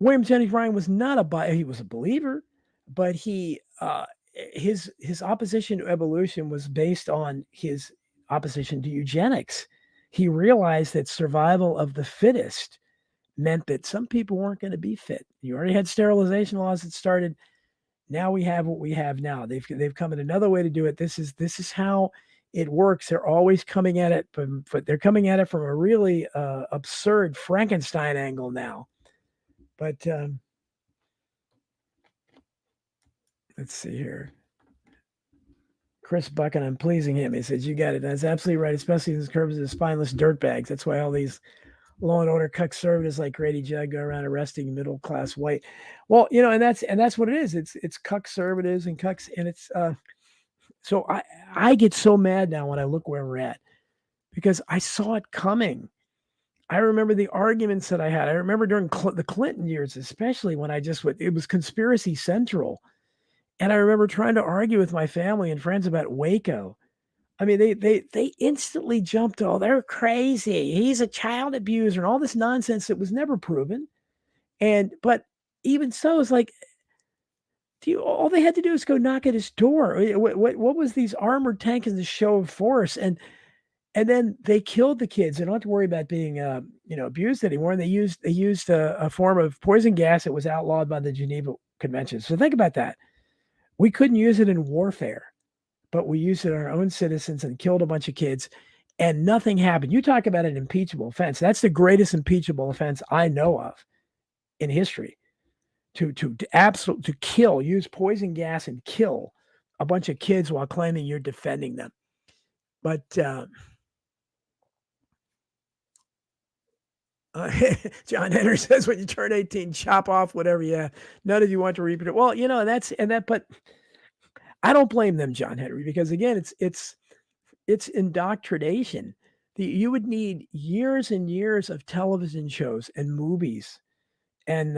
William Jennings Bryan was not he was a believer, but his opposition to evolution was based on his opposition to eugenics. He realized that survival of the fittest meant that some people weren't going to be fit. You already had sterilization laws that started. Now we have what we have now. They've come in another way to do it. This is how it works. They're always coming at it, but they're coming at it from a really absurd Frankenstein angle now. But let's see here. Chris Buchan, I'm pleasing him. He says, you got it. That's absolutely right, especially in terms of the spineless dirtbags. That's why all these law and order conservatives like Grady Judd go around arresting middle-class white. Well, and that's what it is. It's conservatives and cucks, and it's so I get so mad now when I look where we're at, because I saw it coming. I remember the arguments that I had. I remember during the Clinton years, especially when it was Conspiracy Central. And I remember trying to argue with my family and friends about Waco. I mean, they instantly jumped, oh, they're crazy. He's a child abuser and all this nonsense that was never proven. But even so, it's like, all they had to do is go knock at his door. What was these armored tanks and the show of force? And then they killed the kids. They don't have to worry about being abused anymore. And they used a form of poison gas that was outlawed by the Geneva Convention. So think about that. We couldn't use it in warfare, but we used it on our own citizens and killed a bunch of kids, and nothing happened. You talk about an impeachable offense. That's the greatest impeachable offense I know of in history. To kill, use poison gas and kill a bunch of kids while claiming you're defending them. But John Henry says, when you turn 18, chop off whatever you have. None of you want to repeat it. Well, but I don't blame them, John Henry, because again, it's indoctrination. You would need years and years of television shows and movies and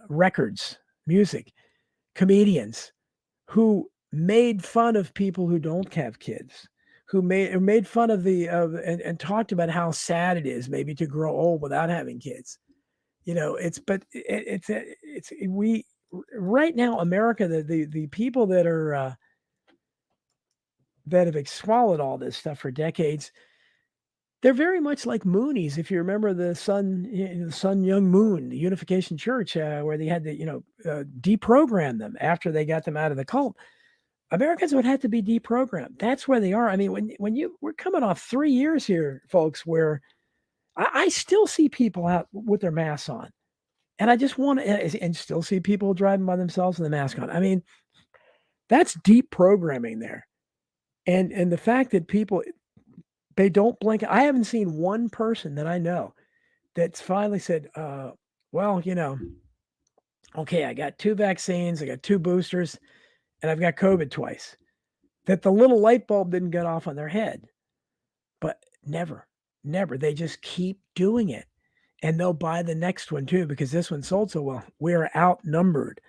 records, music, comedians who made fun of people who don't have kids, who made fun of and talked about how sad it is maybe to grow old without having kids. We right now, America, the people that are that have swallowed all this stuff for decades, they're very much like Moonies. If you remember the Sun Young Moon, the Unification Church, where they had to deprogram them after they got them out of the cult. Americans would have to be deprogrammed. That's where they are. I mean, we're coming off 3 years here, folks, where I still see people out with their masks on, and I just want to, and still see people driving by themselves with the mask on. I mean, that's deep programming there, and the fact that people, they don't blink. I haven't seen one person that I know that's finally said, well, okay, I got 2 vaccines, I got 2 boosters, and I've got COVID twice. That the little light bulb didn't get off on their head. But never. They just keep doing it. And they'll buy the next one too, because this one sold so well. We're outnumbered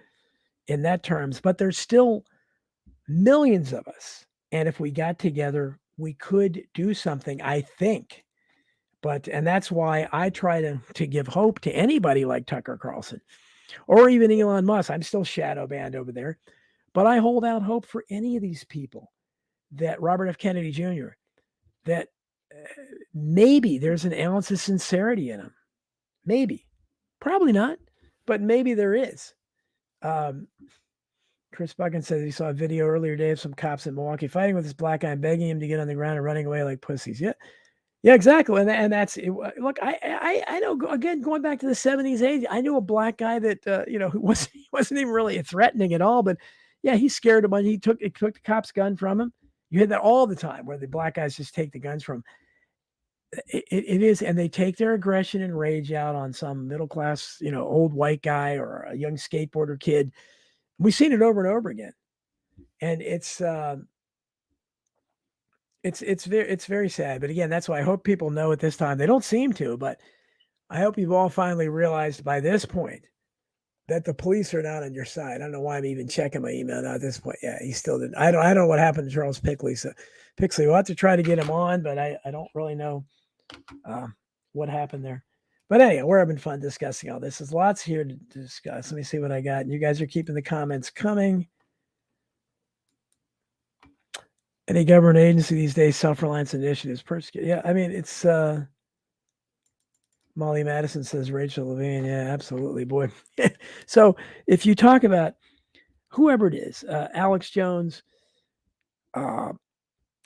in that terms, but there's still millions of us. And if we got together, we could do something, I think. And that's why I try to give hope to anybody like Tucker Carlson or even Elon Musk. I'm still shadow banned over there, but I hold out hope for any of these people, that Robert F. Kennedy Jr., that maybe there's an ounce of sincerity in them. Maybe. Probably not, but maybe there is. Chris Buchan says he saw a video earlier today of some cops in Milwaukee fighting with this black guy and begging him to get on the ground and running away like pussies. Yeah, exactly. And that's it. Look, I know, again, going back to the 70s, 80s, I knew a black guy that, who wasn't even really threatening at all, but yeah, he scared a bunch. He took the cop's gun from him. You hear that all the time, where the black guys just take the guns from him. It is, and they take their aggression and rage out on some middle class, old white guy or a young skateboarder kid. We've seen it over and over again, and it's very sad. But again, that's why I hope people know at this time. They don't seem to, but I hope you've all finally realized by this point that the police are not on your side. I don't know why I'm even checking my email now at this point. Yeah, he still didn't. I don't know what happened to Charles Pixley. So Pixley, we'll have to try to get him on, but I don't really know what happened there. But anyway, we're having fun discussing all this. There's lots here to discuss. Let me see what I got. You guys are keeping the comments coming. Any government agency these days, self-reliance initiatives, persecute. Yeah, I mean, it's Molly Madison says Rachel Levine. Yeah, absolutely, boy. So if you talk about whoever it is, Alex Jones, and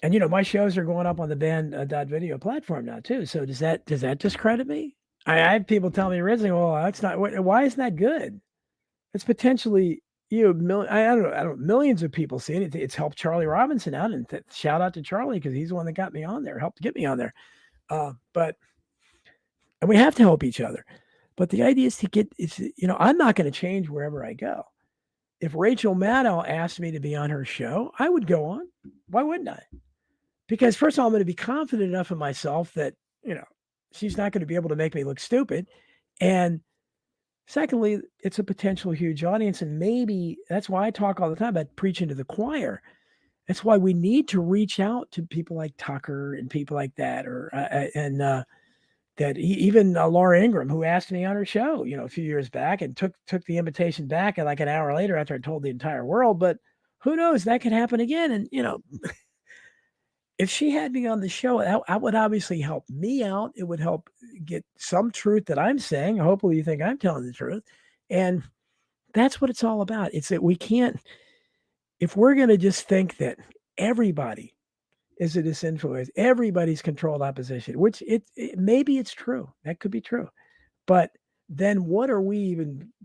my shows are going up on the band.video platform now too. So does that discredit me? I have people tell me originally, well, that's not. Why isn't that good? It's potentially I don't know, millions of people see it. It's helped Charlie Robinson out, and shout out to Charlie because he's the one that got me on there, helped get me on there. And we have to help each other. But the idea is I'm not going to change wherever I go. If Rachel Maddow asked me to be on her show, I would go on. Why wouldn't I? Because first of all, I'm going to be confident enough in myself that, she's not going to be able to make me look stupid. And Secondly, it's a potential huge audience, and maybe that's why I talk all the time about preaching to the choir. That's why we need to reach out to people like Tucker and people like that, or even Laura Ingraham, who asked me on her show, a few years back, and took the invitation back, and like an hour later after I told the entire world. But who knows? That could happen again. And if she had me on the show, that would obviously help me out. It would help get some truth that I'm saying. Hopefully, you think I'm telling the truth, and that's what it's all about. It's that we can't. If we're going to just think that everybody is a disinfluence, everybody's controlled opposition, which maybe it's true. That could be true. But then what are we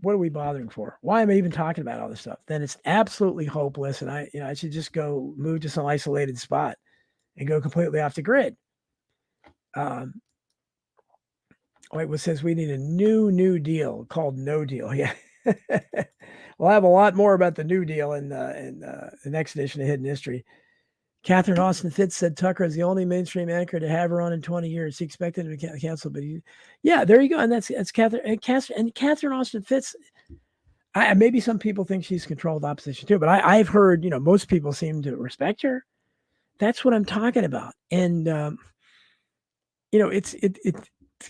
bothering for? Why am I even talking about all this stuff? Then it's absolutely hopeless. And I should just go move to some isolated spot and go completely off the grid. It says we need a new deal called No Deal. Yeah. We'll have a lot more about the New Deal in the next edition of Hidden History. Catherine Austin Fitz said Tucker is the only mainstream anchor to have her on in 20 years. He expected him to cancel, but there you go. And that's Catherine and Catherine Austin Fitz. Maybe some people think she's controlled opposition too, but I've heard, most people seem to respect her. That's what I'm talking about. And,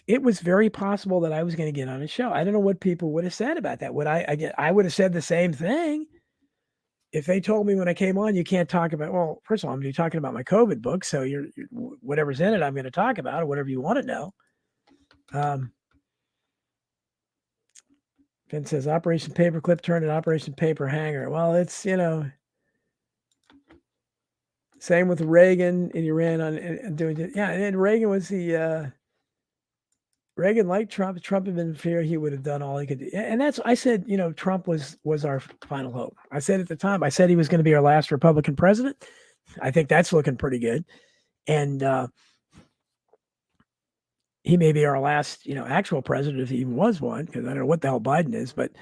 it was very possible that I was going to get on a show. I don't know what people would have said about that. I would have said the same thing. If they told me when I came on, you can't talk about, well, first of all, I'm going to be talking about my COVID book. So you're whatever's in it, I'm going to talk about, or whatever you want to know. Finn says Operation Paperclip turned into Operation Paper Hanger. Well, it's, same with Reagan in Iran on doing it. Yeah. And Reagan was Reagan liked Trump. Trump had been in fear. He would have done all he could do. And I said, Trump was our final hope. I said at the time, I said he was going to be our last Republican president. I think that's looking pretty good. And he may be our last, actual president if he even was one, because I don't know what the hell Biden is. But,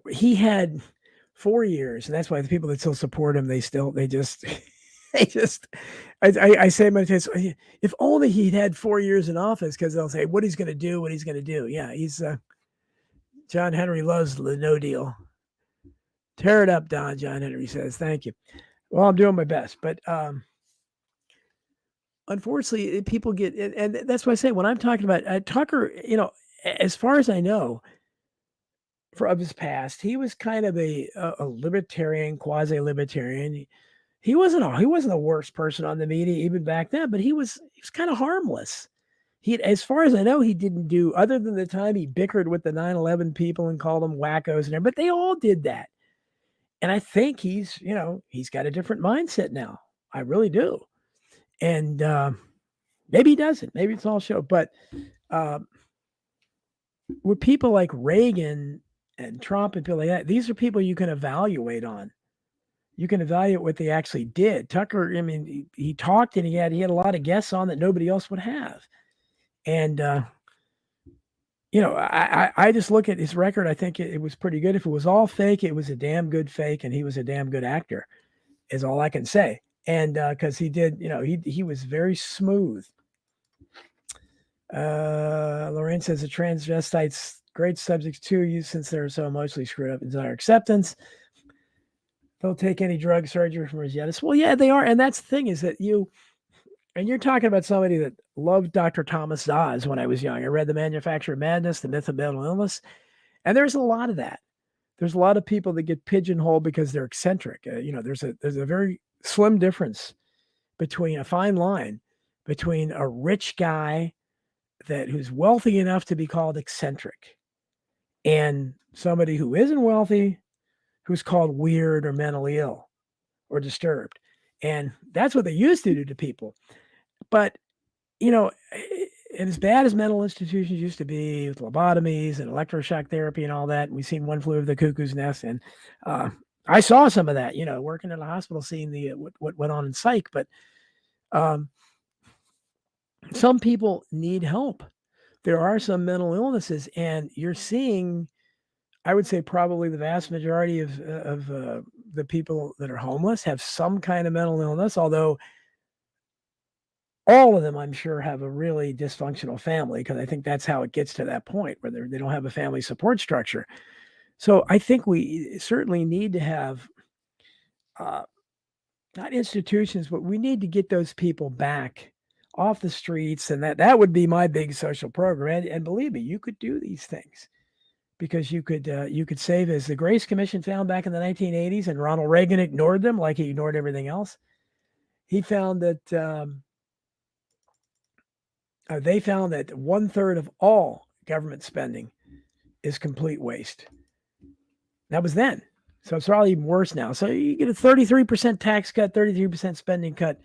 he had 4 years. And that's why the people that still support him, I say many times, if only he'd had 4 years in office, because they'll say what he's going to do. Yeah, he's John Henry loves the No Deal. Tear it up, Don. John Henry says, thank you. Well, I'm doing my best, but unfortunately, people get, and that's why I say when I'm talking about Tucker, as far as I know, of his past, he was kind of a libertarian, quasi-libertarian. He wasn't the worst person on the media even back then, but he was kind of harmless. As far as I know, he didn't do, other than the time he bickered with the 9/11 people and called them wackos and everything, but they all did that. And I think he's got a different mindset now. I really do. And maybe he doesn't. Maybe it's all show. But with people like Reagan and Trump and people like that, these are people you can evaluate on. You can evaluate what they actually did. Tucker, he talked and he had a lot of guests on that nobody else would have. And, I just look at his record. I think it was pretty good. If it was all fake, it was a damn good fake, and he was a damn good actor, is all I can say. And because he did, he was very smooth. Lorraine says the transvestites, great subjects too, since they're so emotionally screwed up in desire acceptance. They'll take any drug surgery from Rosetta. Well, yeah, they are. And that's the thing, is that you're talking about somebody that loved Dr. Thomas Dawes when I was young. I read The Manufacture of Madness, The Myth of Mental Illness. And there's a lot of that. There's a lot of people that get pigeonholed because they're eccentric. There's a very slim difference between a fine line between a rich guy who's wealthy enough to be called eccentric and somebody who isn't wealthy, who's called weird or mentally ill or disturbed. And that's what they used to do to people. But, and as bad as mental institutions used to be with lobotomies and electroshock therapy and all that, we've seen One Flew Over the Cuckoo's Nest. And I saw some of that, working in a hospital, seeing what went on in psych. But some people need help. There are some mental illnesses, and you're seeing, I would say probably the vast majority of the people that are homeless have some kind of mental illness, although all of them, I'm sure, have a really dysfunctional family, because I think that's how it gets to that point where they don't have a family support structure. So I think we certainly need to have uh, not institutions, but we need to get those people back off the streets, and that would be my big social program. And believe me, you could do these things because you could save, as the Grace Commission found back in the 1980s, and Ronald Reagan ignored them like he ignored everything else. He found that they found that 1/3 of all government spending is complete waste. That was then. So it's probably even worse now. So you get a 33% tax cut, 33% spending cut,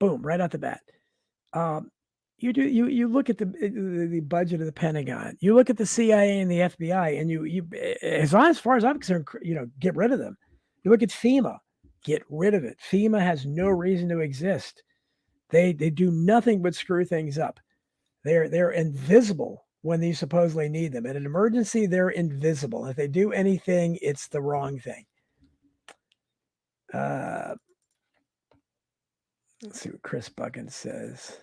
boom, right out the bat. You look at the budget of the Pentagon, you look at the CIA and the FBI, and you as far as I'm concerned, get rid of them. You look at FEMA, get rid of it. FEMA has no reason to exist. They do nothing but screw things up. They're invisible when you supposedly need them. In an emergency, they're invisible. If they do anything, it's the wrong thing. Let's see what Chris Buckins says.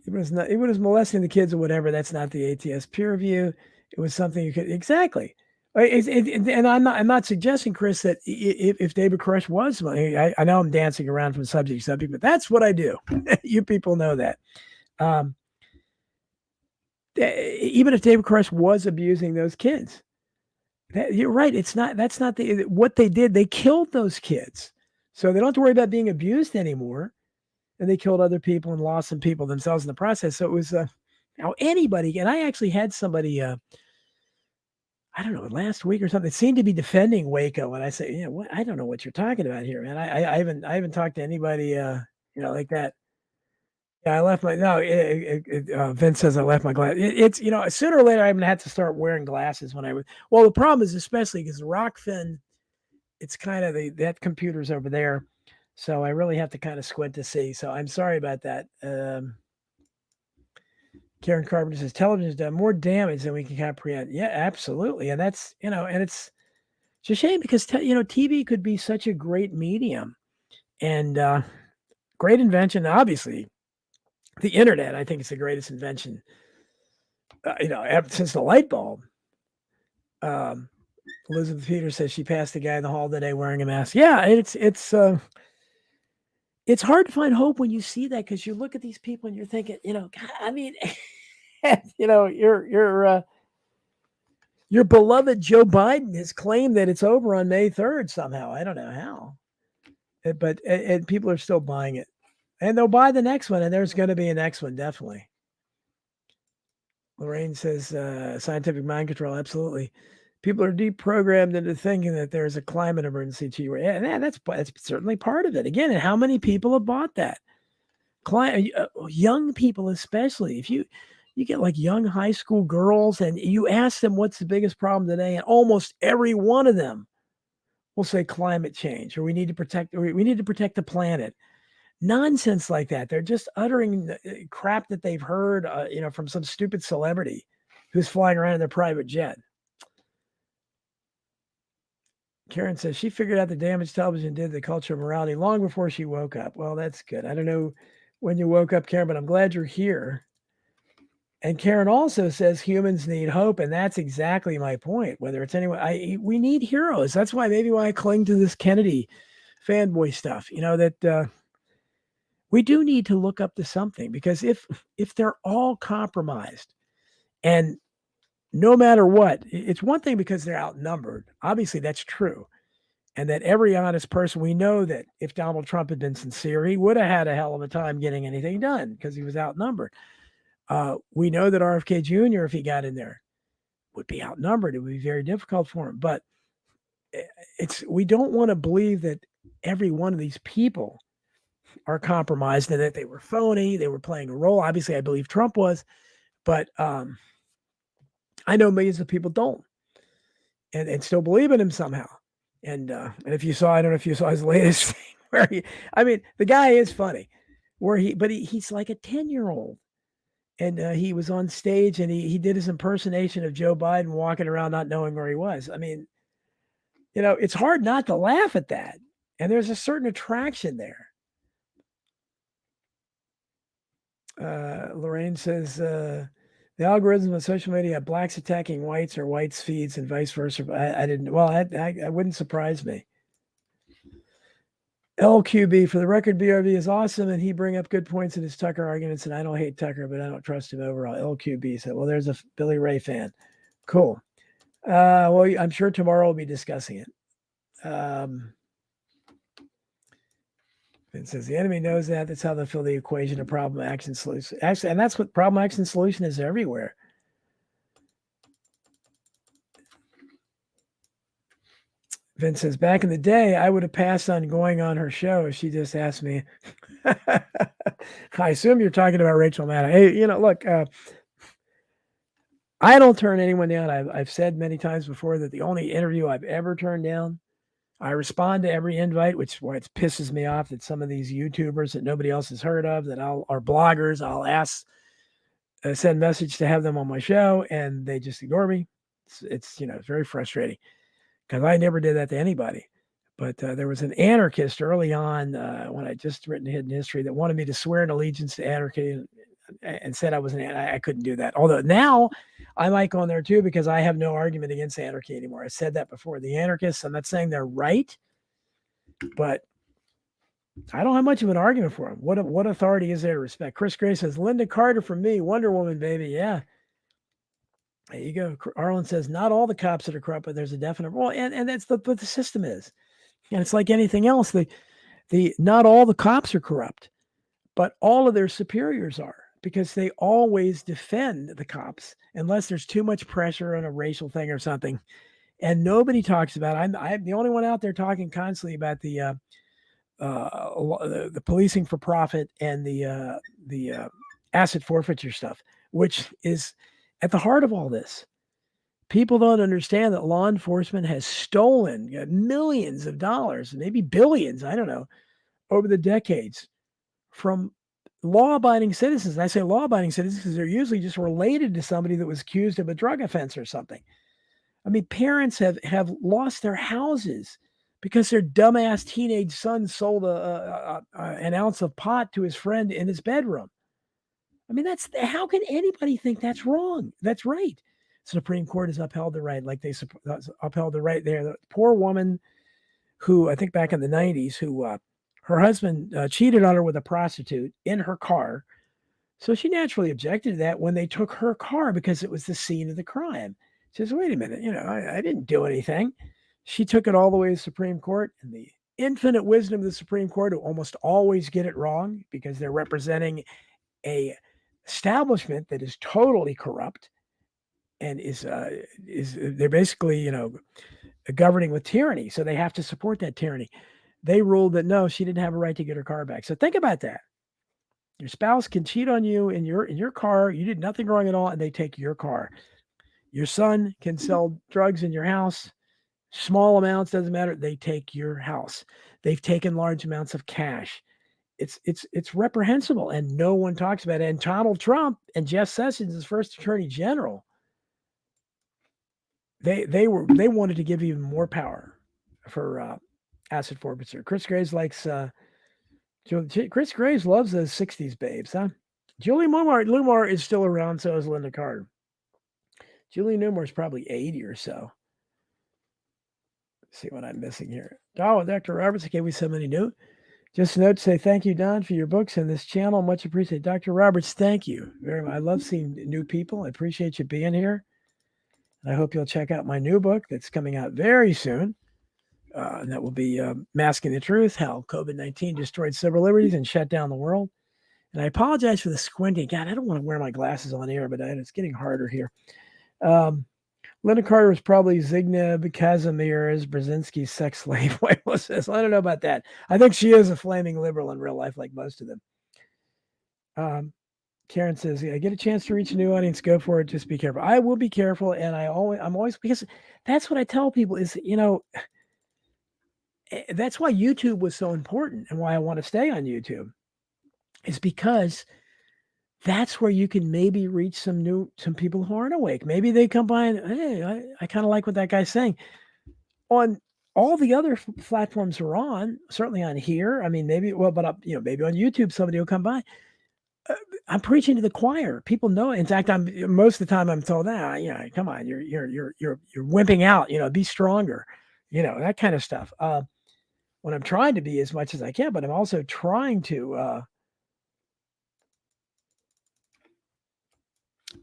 It was molesting the kids or whatever. That's not the ATS peer review. It was something you could exactly. And I'm not suggesting, Chris, that if David Koresh was, I know I'm dancing around from subject to subject, but that's what I do. You people know that. Even if David Koresh was abusing those kids, you're right. That's not what they did. They killed those kids, so they don't have to worry about being abused anymore. And they killed other people and lost some people themselves in the process. So it was anybody. And I actually had somebody, I don't know, last week or something, seemed to be defending Waco, and I say, what? I don't know what you're talking about here, man. I haven't talked to anybody, like that. Yeah, I left my Vince says I left my glass. It's sooner or later I'm gonna have to start wearing glasses when I was. Well, the problem is especially because the Rockfin, it's kind of that computer's over there, so I really have to kind of squint to see. So I'm sorry about that. Karen Carpenter says television has done more damage than we can comprehend. Yeah, absolutely, and that's and it's a shame because TV could be such a great medium and great invention. Obviously, the internet, I think, is the greatest invention. Since the light bulb. Elizabeth Peters says she passed a guy in the hall today wearing a mask. Yeah, it's hard to find hope when you see that, because you look at these people and you're thinking, God, I mean, your beloved Joe Biden has claimed that it's over on May 3rd somehow. I don't know how, but people are still buying it, and they'll buy the next one, and there's going to be a next one definitely. Lorraine says scientific mind control. Absolutely. People are deprogrammed into thinking that there's a climate emergency. Yeah, that's certainly part of it. Again, and how many people have bought that? Young people, especially. If you get like young high school girls and you ask them what's the biggest problem today, and almost every one of them will say climate change, or we need to protect the planet. Nonsense like that. They're just uttering crap that they've heard, from some stupid celebrity who's flying around in their private jet. Karen says she figured out the damage television did to the culture of morality long before she woke up. Well, that's good. I don't know when you woke up, Karen, but I'm glad you're here. And Karen also says humans need hope, and that's exactly my point. Whether it's anyone, we need heroes. That's why I cling to this Kennedy fanboy stuff. That we do need to look up to something, because if they're all compromised, and no matter what, it's one thing because they're outnumbered. Obviously, that's true. And that every honest person, we know that if Donald Trump had been sincere, he would have had a hell of a time getting anything done because he was outnumbered. We know that RFK Jr., if he got in there, would be outnumbered. It would be very difficult for him. But we don't want to believe that every one of these people are compromised and that they were phony. They were playing a role. Obviously, I believe Trump was, but I know millions of people don't, and still believe in him somehow. And if you saw, I don't know if you saw his latest thing where the guy is funny, but he's like a 10-year-old. And he was on stage and he did his impersonation of Joe Biden walking around not knowing where he was. It's hard not to laugh at that. And there's a certain attraction there. Lorraine says the algorithms on social media have blacks attacking whites or whites feeds and vice versa. I didn't. Well, I wouldn't surprise me. LQB, for the record, BRB is awesome, and he bring up good points in his Tucker arguments, and I don't hate Tucker, but I don't trust him overall. LQB said, well, there's a Billy Ray fan. Cool. Well, I'm sure tomorrow we'll be discussing it. It says the enemy knows that. That's how they fill the equation of problem, action, solution. Actually, and that's what problem, action, solution is everywhere. Vince says, back in the day, I would have passed on going on her show if she just asked me. I assume you're talking about Rachel Maddow. Hey, look, I don't turn anyone down. I've said many times before that the only interview I've ever turned down, I respond to every invite, which is why it pisses me off that some of these YouTubers that nobody else has heard of, are bloggers, I'll ask, send message to have them on my show, and they just ignore me. It's very frustrating because I never did that to anybody. But there was an anarchist early on when I just written Hidden History that wanted me to swear an allegiance to anarchy and said I was I couldn't do that. Although now I might go on there too because I have no argument against anarchy anymore. I said that before. The anarchists, I'm not saying they're right, but I don't have much of an argument for them. What authority is there to respect? Chris Gray says, Linda Carter from me, Wonder Woman, baby. Yeah. There you go. Arlen says, not all the cops that are corrupt, but there's a definite role. And that's what the system is. And it's like anything else. Not all the cops are corrupt, but all of their superiors are, because they always defend the cops unless there's too much pressure on a racial thing or something. And nobody talks about it. I'm the only one out there talking constantly about the policing for profit and the asset forfeiture stuff, which is at the heart of all this. People don't understand that law enforcement has stolen millions of dollars, maybe billions, I don't know, over the decades from law-abiding citizens. And I say law-abiding citizens because they're usually just related to somebody that was accused of a drug offense or something. I mean, parents have lost their houses because their dumbass teenage son sold an ounce of pot to his friend in his bedroom. I mean, how can anybody think that's wrong? That's right. Supreme Court has upheld the right, like they upheld the right there. The poor woman who, I think back in the 90s, who her husband cheated on her with a prostitute in her car. So she naturally objected to that when they took her car because it was the scene of the crime. She says, wait a minute, I didn't do anything. She took it all the way to the Supreme Court, and the infinite wisdom of the Supreme Court, who almost always get it wrong because they're representing a establishment that is totally corrupt and is they're basically, governing with tyranny. So they have to support that tyranny. They ruled that no, she didn't have a right to get her car back. So think about that. Your spouse can cheat on you in your car. You did nothing wrong at all, and they take your car. Your son can sell drugs in your house. Small amounts, doesn't matter. They take your house. They've taken large amounts of cash. It's reprehensible, and no one talks about it. And Donald Trump and Jeff Sessions, his first attorney general, they wanted to give even more power for asset forfeiture. Chris Graves likes Chris Graves loves those 60s babes, huh? Julie Newmar is still around, so is Linda Carter. Julie Newmar is probably 80 or so. Let's see what I'm missing here. Oh, Dr. Roberts gave me so many new. Just a note to say thank you, Don, for your books and this channel. Much appreciated. Dr. Roberts, thank you very much. I love seeing new people. I appreciate you being here. And I hope you'll check out my new book that's coming out very soon. And that will be Masking the Truth, How COVID-19 Destroyed Civil Liberties and Shut Down the World. And I apologize for the squinting. God, I don't want to wear my glasses on air, but it's getting harder here. Linda Carter was probably Zygmunt Kazimierz Brzezinski's sex slave. Wait, what's this? I don't know about that. I think she is a flaming liberal in real life, like most of them. Karen says, "Yeah, get a chance to reach a new audience. Go for it. Just be careful." I will be careful, and I'm always, because that's what I tell people is, that's why YouTube was so important and why I want to stay on YouTube, is because that's where you can maybe reach some people who aren't awake. Maybe they come by and, hey, I kind of like what that guy's saying. On all the other platforms we're on, certainly on here, I mean, maybe, maybe on YouTube, somebody will come by. I'm preaching to the choir. People know it. In fact, most of the time I'm told, come on, you're wimping out. Be stronger. That kind of stuff. When I'm trying to be as much as I can, but I'm also trying to,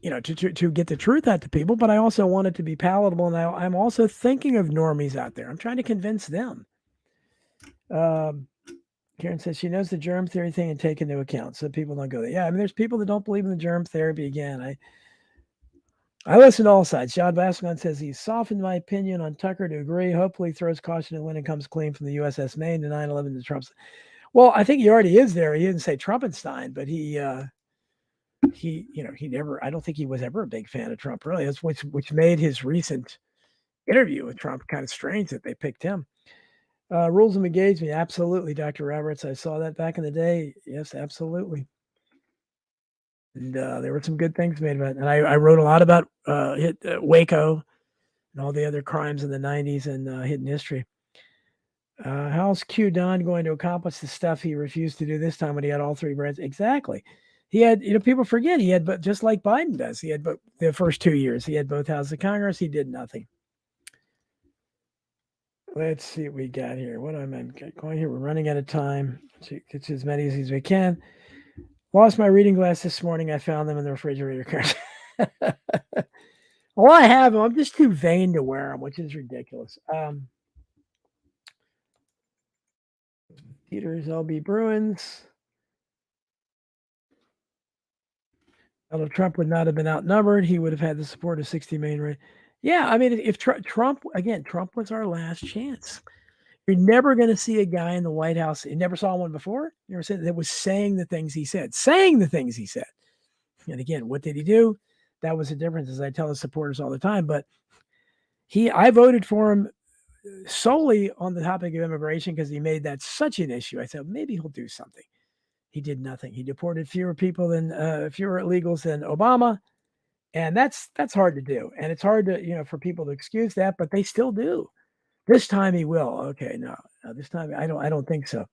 to get the truth out to people. But I also want it to be palatable, and I'm also thinking of normies out there. I'm trying to convince them. Karen says she knows the germ theory thing and take into account, so people don't go there. Yeah, I mean, there's people that don't believe in the germ therapy. Again, I listen to all sides. John Bascon says he softened my opinion on Tucker to agree. Hopefully throws caution when it comes clean from the USS Maine to 9/11 to Trump's. Well, I think he already is there. He didn't say Trumpenstein, but he never. I don't think he was ever a big fan of Trump. Really, that's which made his recent interview with Trump kind of strange that they picked him. Rules of engagement, absolutely, Dr. Roberts. I saw that back in the day. Yes, absolutely. And there were some good things made about it. And I wrote a lot about Waco and all the other crimes in the 90s and hidden history. How's Q Don going to accomplish the stuff he refused to do this time when he had all three branches? Exactly. He had, people forget he had, but just like Biden does, he had but the first 2 years, he had both houses of Congress. He did nothing. Let's see what we got here. What am I going here? We're running out of time. Let's get as many as we can. Lost my reading glasses this morning. I found them in the refrigerator. Well, I have them. I'm just too vain to wear them, which is ridiculous. Peter's LB Bruins. Donald Trump would not have been outnumbered. He would have had the support of 60 million. Yeah, I mean, if Trump was our last chance. You're never going to see a guy in the White House. You never saw one before. You never said that was saying the things he said. And again, what did he do? That was the difference, as I tell his supporters all the time. But I voted for him solely on the topic of immigration because he made that such an issue. I said, maybe he'll do something. He did nothing. He deported fewer illegals than Obama. And that's hard to do. And it's hard to, for people to excuse that, but they still do. This time he will. Okay, no, this time I don't think so.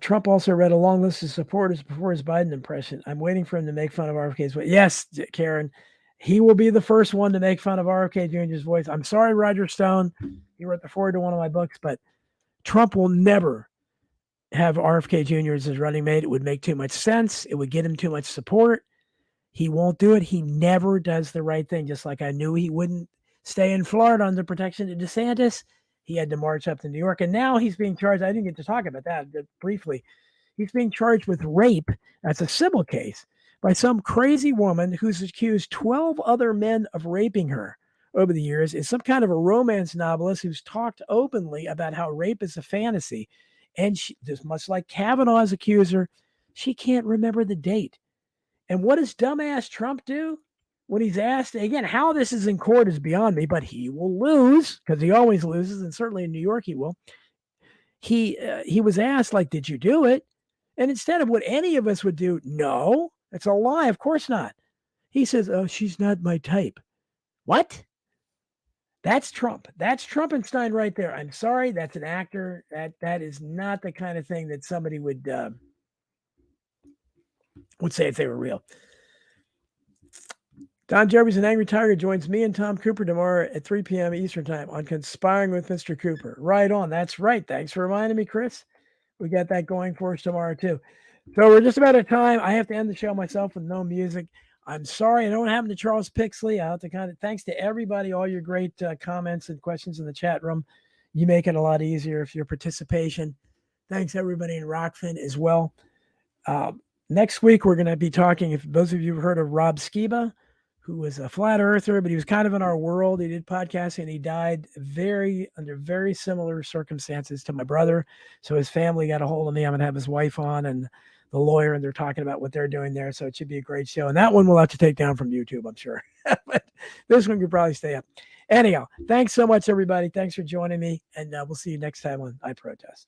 Trump also read a long list of supporters before his Biden impression. I'm waiting for him to make fun of RFK's voice. Yes, Karen, he will be the first one to make fun of RFK Jr.'s voice. I'm sorry, Roger Stone. He wrote the foreword to one of my books, but Trump will never have RFK Jr. as his running mate. It would make too much sense. It would get him too much support. He won't do it. He never does the right thing, just like I knew he wouldn't stay in Florida under protection of DeSantis. He had to march up to New York, and now he's being charged. I didn't get to talk about that briefly. He's being charged with rape. That's a civil case by some crazy woman who's accused 12 other men of raping her over the years. Is some kind of a romance novelist who's talked openly about how rape is a fantasy. And she, just much like Kavanaugh's accuser, she can't remember the date. And what does dumbass Trump do? When he's asked, again, how this is in court is beyond me, but he will lose because he always loses, and certainly in New York he will. He was asked, like, did you do it? And instead of what any of us would do, no, it's a lie. Of course not. He says, oh, she's not my type. What? That's Trump. That's Trumpenstein right there. I'm sorry, that's an actor. That is not the kind of thing that somebody would say if they were real. Don Jeffries, an Angry Tiger, joins me and Tom Cooper tomorrow at 3 p.m. Eastern Time on Conspiring with Mr. Cooper. Right on. That's right. Thanks for reminding me, Chris. We got that going for us tomorrow, too. So we're just about at time. I have to end the show myself with no music. I'm sorry. I don't know what happened to Charles Pixley. I have to thanks to everybody, all your great comments and questions in the chat room. You make it a lot easier if your participation. Thanks, everybody in Rockfin as well. Next week, we're going to be talking, if those of you have heard of Rob Skiba, who was a flat earther, but he was kind of in our world. He did podcasting, and he died under very similar circumstances to my brother. So his family got a hold of me. I'm going to have his wife on and the lawyer, and they're talking about what they're doing there. So it should be a great show. And that one we'll have to take down from YouTube, I'm sure. But this one could probably stay up. Anyhow, thanks so much, everybody. Thanks for joining me, and we'll see you next time on I Protest.